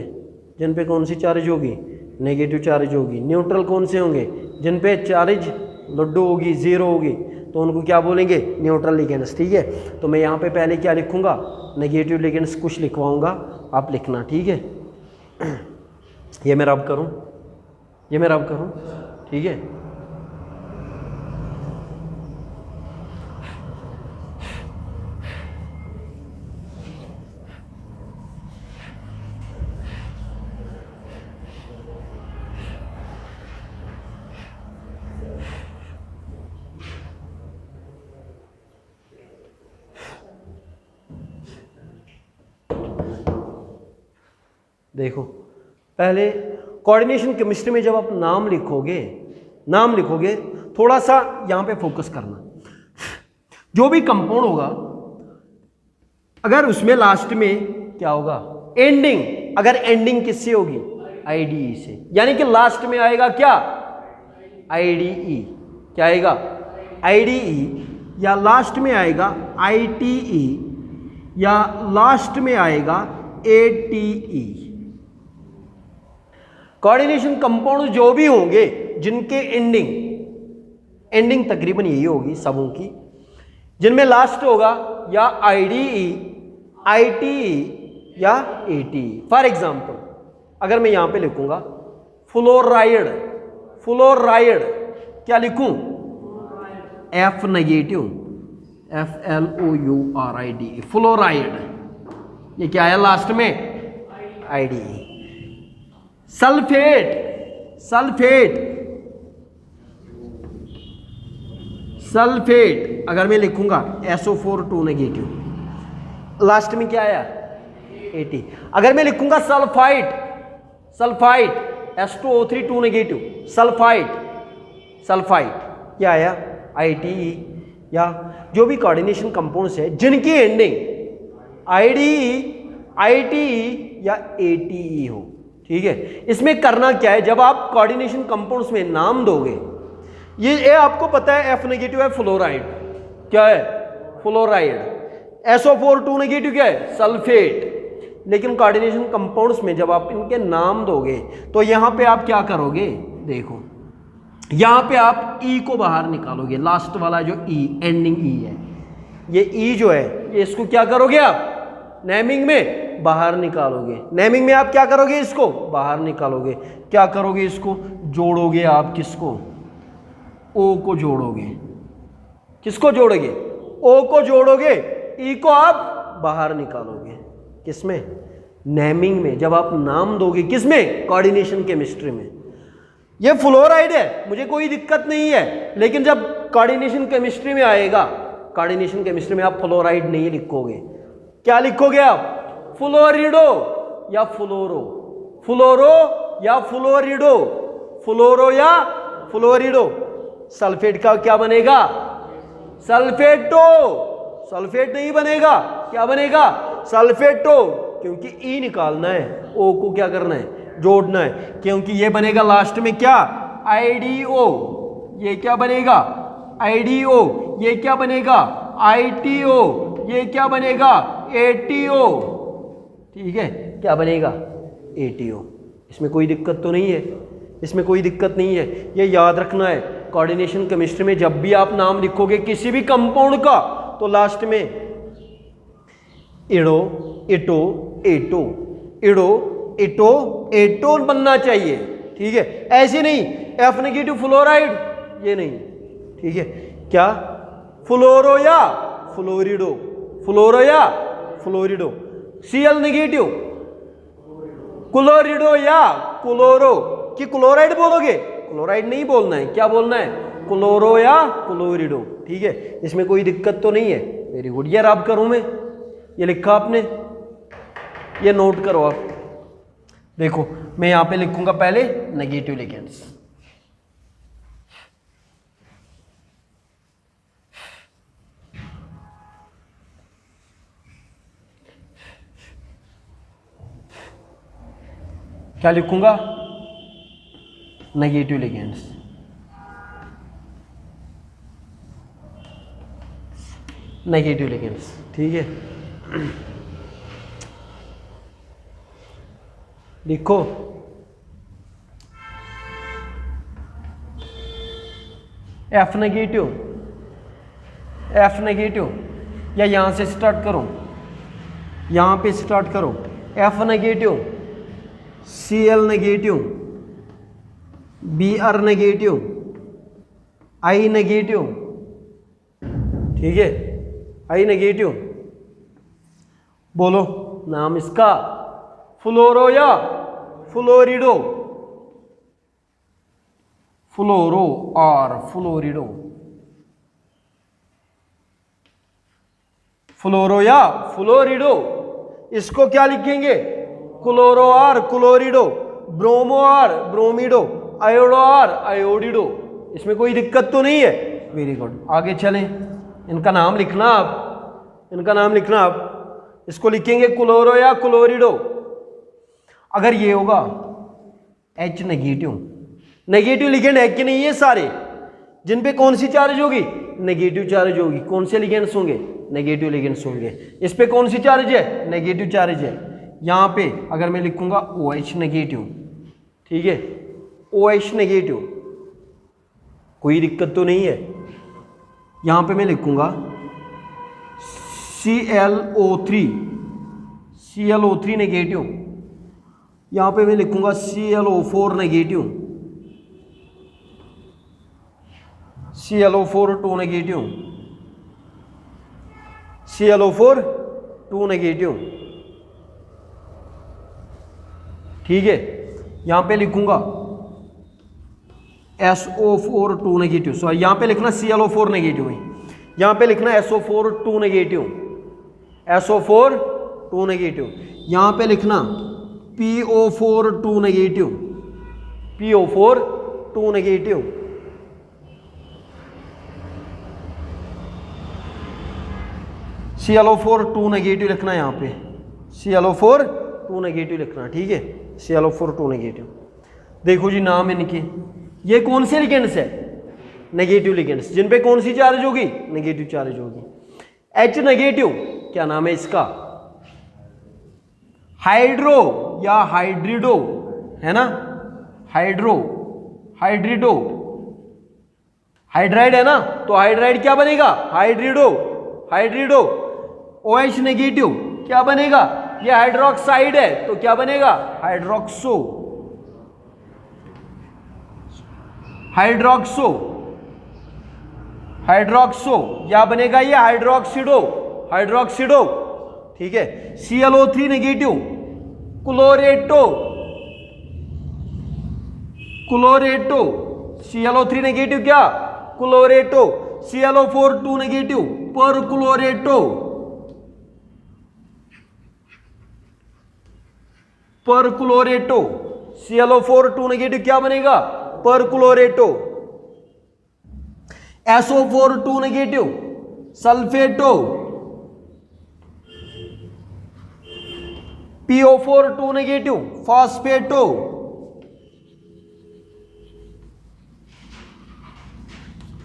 जिन पे कौन सी चार्ज होगी? नेगेटिव चार्ज होगी. न्यूट्रल कौन से होंगे? जिन पे चार्ज लड्डू होगी, जीरो होगी, तो उनको क्या बोलेंगे? Neutral ligands. ठीक है, तो मैं यहाँ पे पहले क्या लिखूँगा? नेगेटिव लिगेंड्स कुछ लिखवाऊँगा, आप लिखना. ठीक है, ये मैं रब करूँ, ठीक है. देखो, पहले कोऑर्डिनेशन केमिस्ट्री में जब आप नाम लिखोगे थोड़ा सा यहाँ पे फोकस करना. जो भी कंपाउंड होगा अगर उसमें लास्ट में क्या होगा? एंडिंग. अगर एंडिंग किससे होगी? आईडीई से, यानी कि लास्ट में आएगा क्या? आईडीई. क्या आएगा? आईडीई, या लास्ट में आएगा आईटीई, या लास्ट में आएगा एटीई. कोऑर्डिनेशन कंपाउंड जो भी होंगे जिनके एंडिंग तकरीबन यही होगी सबों की, जिनमें लास्ट होगा या आईडीई, आईटीई या एटीई. फॉर एग्जांपल अगर मैं यहां पे लिखूंगा फ्लोराइड, क्या लिखूं? F negative, FLOURID, fluoride. ये क्या है लास्ट में? आईडीई. सल्फेट अगर मैं लिखूंगा SO4 2 नेगेटिव, लास्ट में क्या आया? 80. अगर मैं लिखूंगा सल्फाइड S2O3 2 नेगेटिव, सल्फाइड क्या आया? ITE. या जो भी कोऑर्डिनेशन कंपाउंड्स है जिनकी एंडिंग IDE, ITE या ATE हो. ठीक है, इसमें करना क्या है? जब आप कोऑर्डिनेशन कंपाउंड्स में नाम दोगे, ये आपको पता है F नेगेटिव है फ्लोराइड. क्या है? फ्लोराइड. SO4 2 नेगेटिव क्या है? सल्फेट. लेकिन कोऑर्डिनेशन कंपाउंड्स में जब आप इनके नाम दोगे तो यहां पे आप क्या करोगे? देखो, यहां पे आप E को बाहर निकालोगे. लास्ट वाला जो E, एंडिंग E है, ये E जो है, ये इसको क्या करोगे आप? नेमिंग में बाहर निकालोगे. नेमिंग में आप क्या करोगे? इसको बाहर निकालोगे. क्या करोगे? इसको जोड़ोगे आप. किसको? O को जोड़ोगे. किसको जोड़ोगे? O को जोड़ोगे. E को आप बाहर निकालोगे. किसमें? नेमिंग में. जब आप नाम दोगे किसमें? कोऑर्डिनेशन केमिस्ट्री में. ये फ्लोराइड है, मुझे कोई दिक्कत नहीं है, लेकिन जब कोऑर्डिनेशन केमिस्ट्री में आएगा, कोऑर्डिनेशन केमिस्ट्री में आप फ्लोराइड नहीं लिखोगे. क्या लिखोगे आप? फ्लोरिडो या फ्लोरो, फ्लोरो या फ्लोरिडो. सल्फेट का क्या बनेगा? सल्फेट नहीं बनेगा, क्या बनेगा? सल्फेटो, क्योंकि ई निकालना है, ओ को क्या करना है? जोड़ना है, क्योंकि ये बनेगा लास्ट में क्या? आईडीओ। ये क्या बनेगा? आईडीओ। ये क्या बनेगा? आईटीओ। ये क्या बनेगा? एटीओ। ठीक है, क्या बनेगा? एटीओ। इसमें कोई दिक्कत तो नहीं है, इसमें कोई दिक्कत नहीं है। ये याद रखना है, कोऑर्डिनेशन केमिस्ट्री में जब भी आप नाम लिखोगे किसी भी कंपाउंड का, तो लास्ट में इडो, इटो, एटो, इडो, इटो, एटो बनना चाहिए। ठीक है, ऐसे नहीं एफ नेगेटिव फ्लोराइड, ये नहीं। ठीक है, क्या? फ्लोरो या फ्लोरिडो, फ्लोरो या फ्लोरिडो। सीएल नेगेटिव क्लोरिडो या क्लोरो, कि क्लोराइड बोलोगे? क्लोराइड नहीं बोलना है, क्या बोलना है? क्लोरो या क्लोरिडो। ठीक है, इसमें कोई दिक्कत तो नहीं है। Very good. ये रब करूं मैं, ये लिखा आपने, ये नोट करो आप। देखो मैं यहां पे लिखूंगा पहले नेगेटिव लिगेंड्स। क्या लिखूंगा? Negative ligands. Negative ligands. ठीक है, लिखो एफ नेगेटिव, एफ नेगेटिव, या यहां से स्टार्ट करो, यहां पे स्टार्ट करो। F negative, CL negative, BR negative, I negative. ठीक है, आई नेगेटिव। बोलो नाम इसका, फ्लोरो या फ्लोरिडो? फ्लोरो और फ्लोरिडो, फ्लोरो या फ्लोरिडो। इसको क्या लिखेंगे? क्लोरो और क्लोरिडो, ब्रोमो और ब्रोमिडो, आयोडो और आयोडिडो। इसमें कोई दिक्कत तो नहीं है। Very good. आगे चलें, इनका नाम लिखना आप, इनका नाम लिखना आप। इसको लिखेंगे क्लोरो या क्लोरिडो। अगर ये होगा H नेगेटिव, नेगेटिव लिगेंड है कि नहीं? ये सारे जिन पे कौन सी चार्ज होगी? नेगेटिव चार्ज होगी। कौन से लिगेंड्स होंगे? नेगेटिव लिगेंड्स होंगे। इस पे कौन सी चार्ज है? नेगेटिव चार्ज है। यहां पे अगर मैं लिखूंगा OH नेगेटिव, ठीक है, OH नेगेटिव, कोई दिक्कत तो नहीं है। यहां पे मैं लिखूंगा ClO3, ClO3 नेगेटिव। यहां पे मैं लिखूंगा ClO4 negative, ClO4 2 negative, ClO4 2 negative. ठीक है, यहां पे लिखूंगा SO4 2 नेगेटिव। सॉरी, यहां पे लिखना ClO4 नेगेटिव है, यहां पे लिखना SO4 2 नेगेटिव, SO4 2 नेगेटिव। यहां पे लिखना PO4 2 negative, PO4 2 negative. ClO4 2 negative लिखना यहां पे, ClO4 2 नेगेटिव लिखना। ठीक है, ClO4 2 नेगेटिव। देखो जी नाम इनके, ये कौन से लिगेंड्स है? नेगेटिव लिगेंड्स, जिन पे कौन सी चार्ज होगी? नेगेटिव चार्ज होगी। H नेगेटिव, क्या नाम है इसका? हाइड्रो या हाइड्रिडो, है ना? हाइड्रो, हाइड्रिडो, हाइड्राइड है ना, तो हाइड्राइड क्या बनेगा? हाइड्रिडो, हाइड्रिडो। OH नेगेटिव क्या बनेगा? ये हाइड्रोक्साइड है, तो क्या बनेगा? हाइड्रोक्सो, हाइड्रोक्सो, हाइड्रोक्सो, या बनेगा ये हाइड्रोक्सिडो, हाइड्रोक्सिडो। ठीक है, ClO3 नेगेटिव, क्लोरेटो, क्लोरेटो। ClO3 नेगेटिव क्या? क्लोरेटो। ClO4 2 नेगेटिव, पर क्लोरेटो, पर क्लोरेटो। ClO4 2 नेगेटिव क्या बनेगा? पर क्लोरेटो। SO4 2 नेगेटिव, सल्फेटो, PO4 2 नेगेटिव, फॉस्फेटो,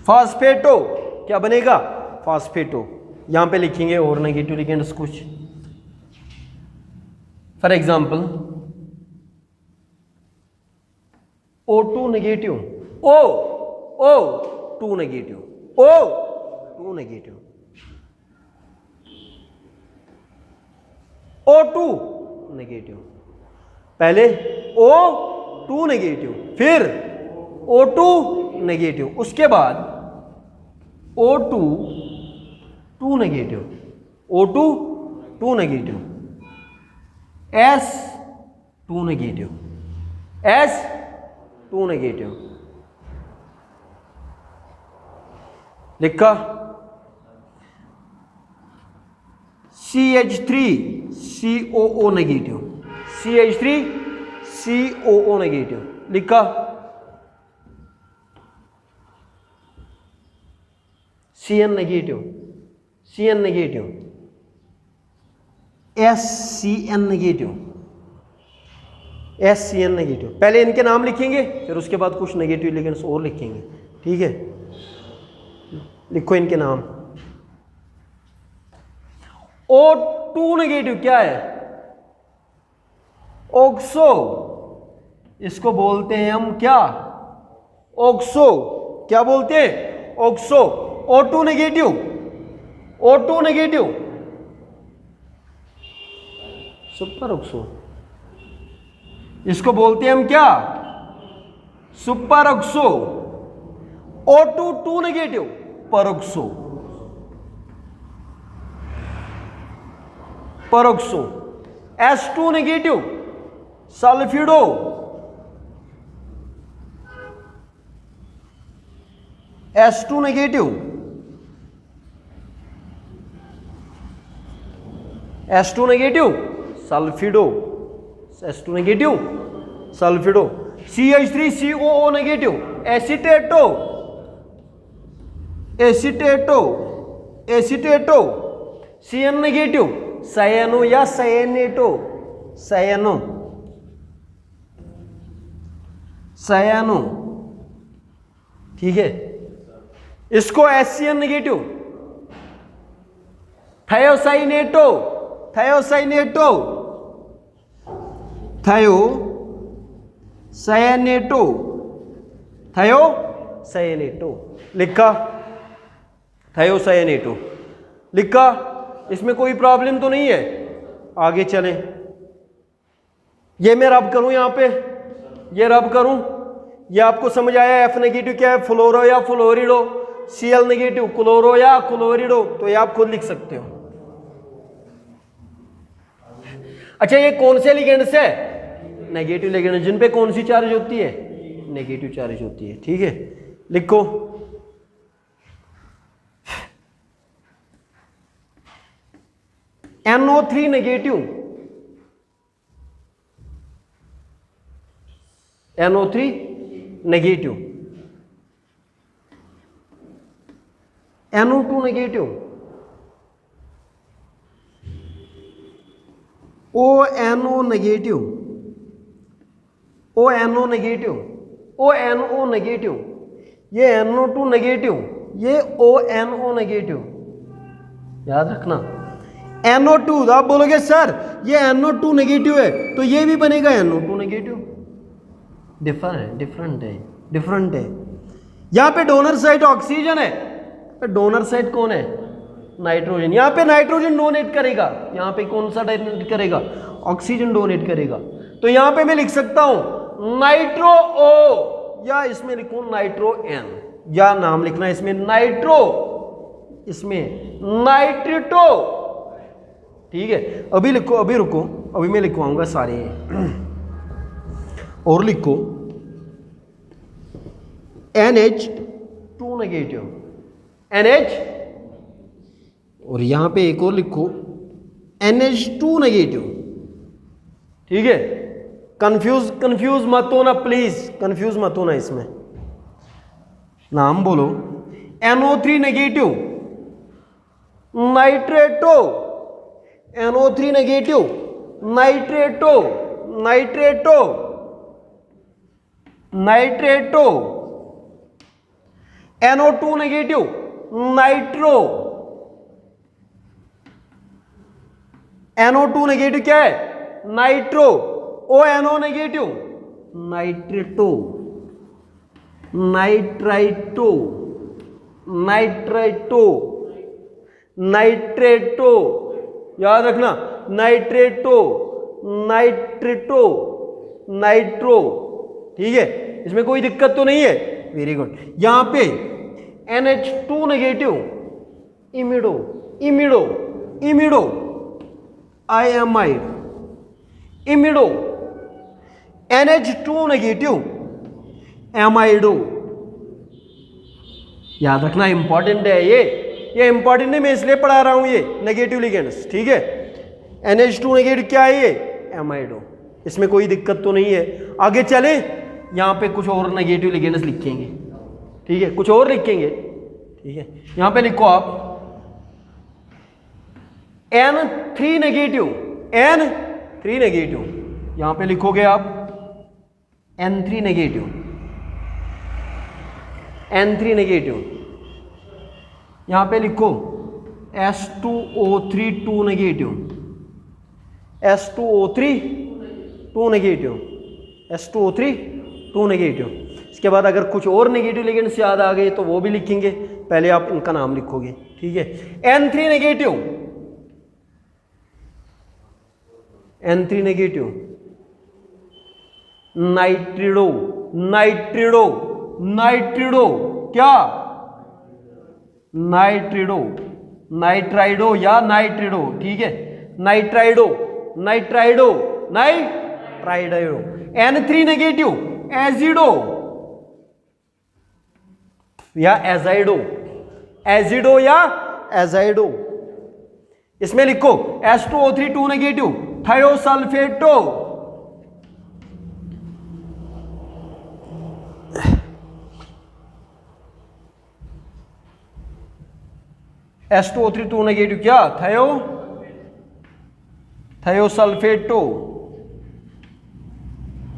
फॉस्फेटो क्या बनेगा, फॉस्फेटो। यहां पे लिखेंगे और नेगेटिव लिगेंड्स कुछ, for example O2 negative, O2 negative, O2 negative, O2 negative, पहले O2 नेगेटिव, फिर O2 नेगेटिव, उसके बाद O2 2 negative, O2 2 negative, S2 negative, S2 negative, लिखा। CH3 COO negative, CH3 COO negative, लिखा। CN negative, CN negative, SCN negative, SCN negative. पहले इनके नाम लिखेंगे, फिर उसके बाद कुछ नेगेटिव लिगेंड्स और लिखेंगे, ठीक है। लिखो इनके नाम। O2 नेगेटिव क्या है, ऑक्सो, इसको बोलते हैं हम क्या, ऑक्सो, क्या बोलते हैं, oxo. O2 negative, O2 negative, super oxo, इसको बोलते हैं हम क्या, super oxo. O2 2 negative, peroxo, peroxo. S2 negative, sulphido, S2 negative, S2 negative, sulphido, S2 negative, sulphido. CH3 COO negative, acetato, acetato, acetato. CN negative, cyano या cyanato, cyano, cyano, ठीक है। इसको SCN negative, thiocyanato, thiocyanato, thiocyanato, thiocyanato, लिखा। Thiocyanato लिखा। इसमें कोई problem तो नहीं है, आगे चलें। ये मैं रब करूं यहां पे, ये रब करूं, ये आपको समझ आया। F नेगेटिव क्या है, फ्लोरो या फ्लोरिडो, Cl नेगेटिव क्लोरो या क्लोरिडो, तो ये आप खुद लिख सकते हो। अच्छा, ये कौन से लिगेंड्स है, नेगेटिव लिगेंड, जिन पे कौन सी चार्ज होती है, नेगेटिव चार्ज होती है, ठीक है। लिखो NO3 negative, NO3 negative, NO2 negative, ONO negative, ONO negative, ONO negative, ये NO2 नेगेटिव, ये ONO नेगेटिव, याद रखना। NO2, आप बोलोगे सर ये NO2 नेगेटिव है, तो ये भी बनेगा NO2 नेगेटिव। डिफरेंट है। यहां पे डोनर साइड ऑक्सीजन है, डोनर साइड कौन है, नाइट्रोजन। यहां पे नाइट्रोजन डोनेट करेगा, यहां पे कौन सा डोनेट करेगा, ऑक्सीजन डोनेट करेगा। तो यहां पे मैं लिख सकता हूं नाइट्रो O, या इसमें लिखूं नाइट्रो N, या नाम लिखना इसमें नाइट्रो, इसमें नाइट्रिटो, ठीक है। अभी लिखो, अभी रुको, अभी मैं लिखवाऊंगा सारे। और लिखो NH2 नेगेटिव, NH, और यहां पे एक और लिखो NH2 नेगेटिव, ठीक है। कंफ्यूज मत होना प्लीज, कंफ्यूज मत होना इसमें। नाम बोलो, NO3 negative, nitrato, NO3 negative, nitrato, nitrato, nitrato, NO2 negative, nitro, NO2 negative क्या है? Nitro, ONO negative, nitrato, nitrito, nitrito, nitrato, याद रखना, नाइट्रेटो, नाइट्रेटो, नाइट्रो, ठीक है, इसमें कोई दिक्कत तो नहीं है। Very good. यहां पे NH2 नेगेटिव, इमिडो, इमिडो, इमिडो, आइमाइड, इमिडो, NH2 नेगेटिव, एमाइडो। याद रखना, इंपॉर्टेंट है ये इंपॉर्टेंट है, मैं इसलिए पढ़ा रहा हूं ये नेगेटिव लिगेंड्स, ठीक है। NH2 नेगेटिव क्या है? ये एमाइडो, इसमें कोई दिक्कत तो नहीं है। आगे चले, यहां पे कुछ और नेगेटिव लिगेंड्स लिखेंगे, ठीक है, कुछ और लिखेंगे, ठीक है। यहां पे लिखो आप N3 नेगेटिव, N3 नेगेटिव, यहां पे लिखोगे आप N3 नेगेटिव, N3 नेगेटिव, यहां पे लिखो S2O3 2 negative, S2O3 2 negative, S2O3 2 negative. इसके बाद अगर कुछ और नेगेटिव लिगेंड्स याद आ गए तो वो भी लिखेंगे, पहले आप उनका नाम लिखोगे, ठीक है। N3 नेगेटिव, N3 नेगेटिव, नाइट्रिडो, नाइट्रिडो, नाइट्रिडो, क्या? नाइट्रिडो, नाइट्राइडो या नाइट्रिडो, ठीक है, नाइट्राइडो, नाइट्राइडो, नाइट्राइडो। N3 नेगेटिव, एजिडो या एजाइडो, एजिडो या एजाइडो। इसमें लिखो S2O3 2 नेगेटिव, थायोसल्फेटो, S2O3 2 नेगेटिव क्या? थायोसल्फेटो,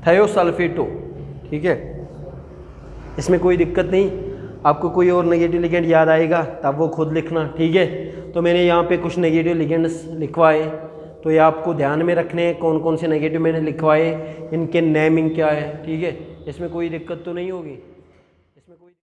थायोसल्फेटो, ठीक है। इसमें कोई दिक्कत नहीं, आपको कोई और नेगेटिव लिगेंड याद आएगा तब वो खुद लिखना, ठीक है। तो मैंने यहाँ पे कुछ नेगेटिव लिगेंड्स लिखवाए, तो ये आपको ध्यान में रखने हैं, कौन कौन से नेगेटिव मैंने लिखवाए, इनके नेमिंग क्या है, ठीक है। इसमें कोई दिक्कत तो नहीं होगी।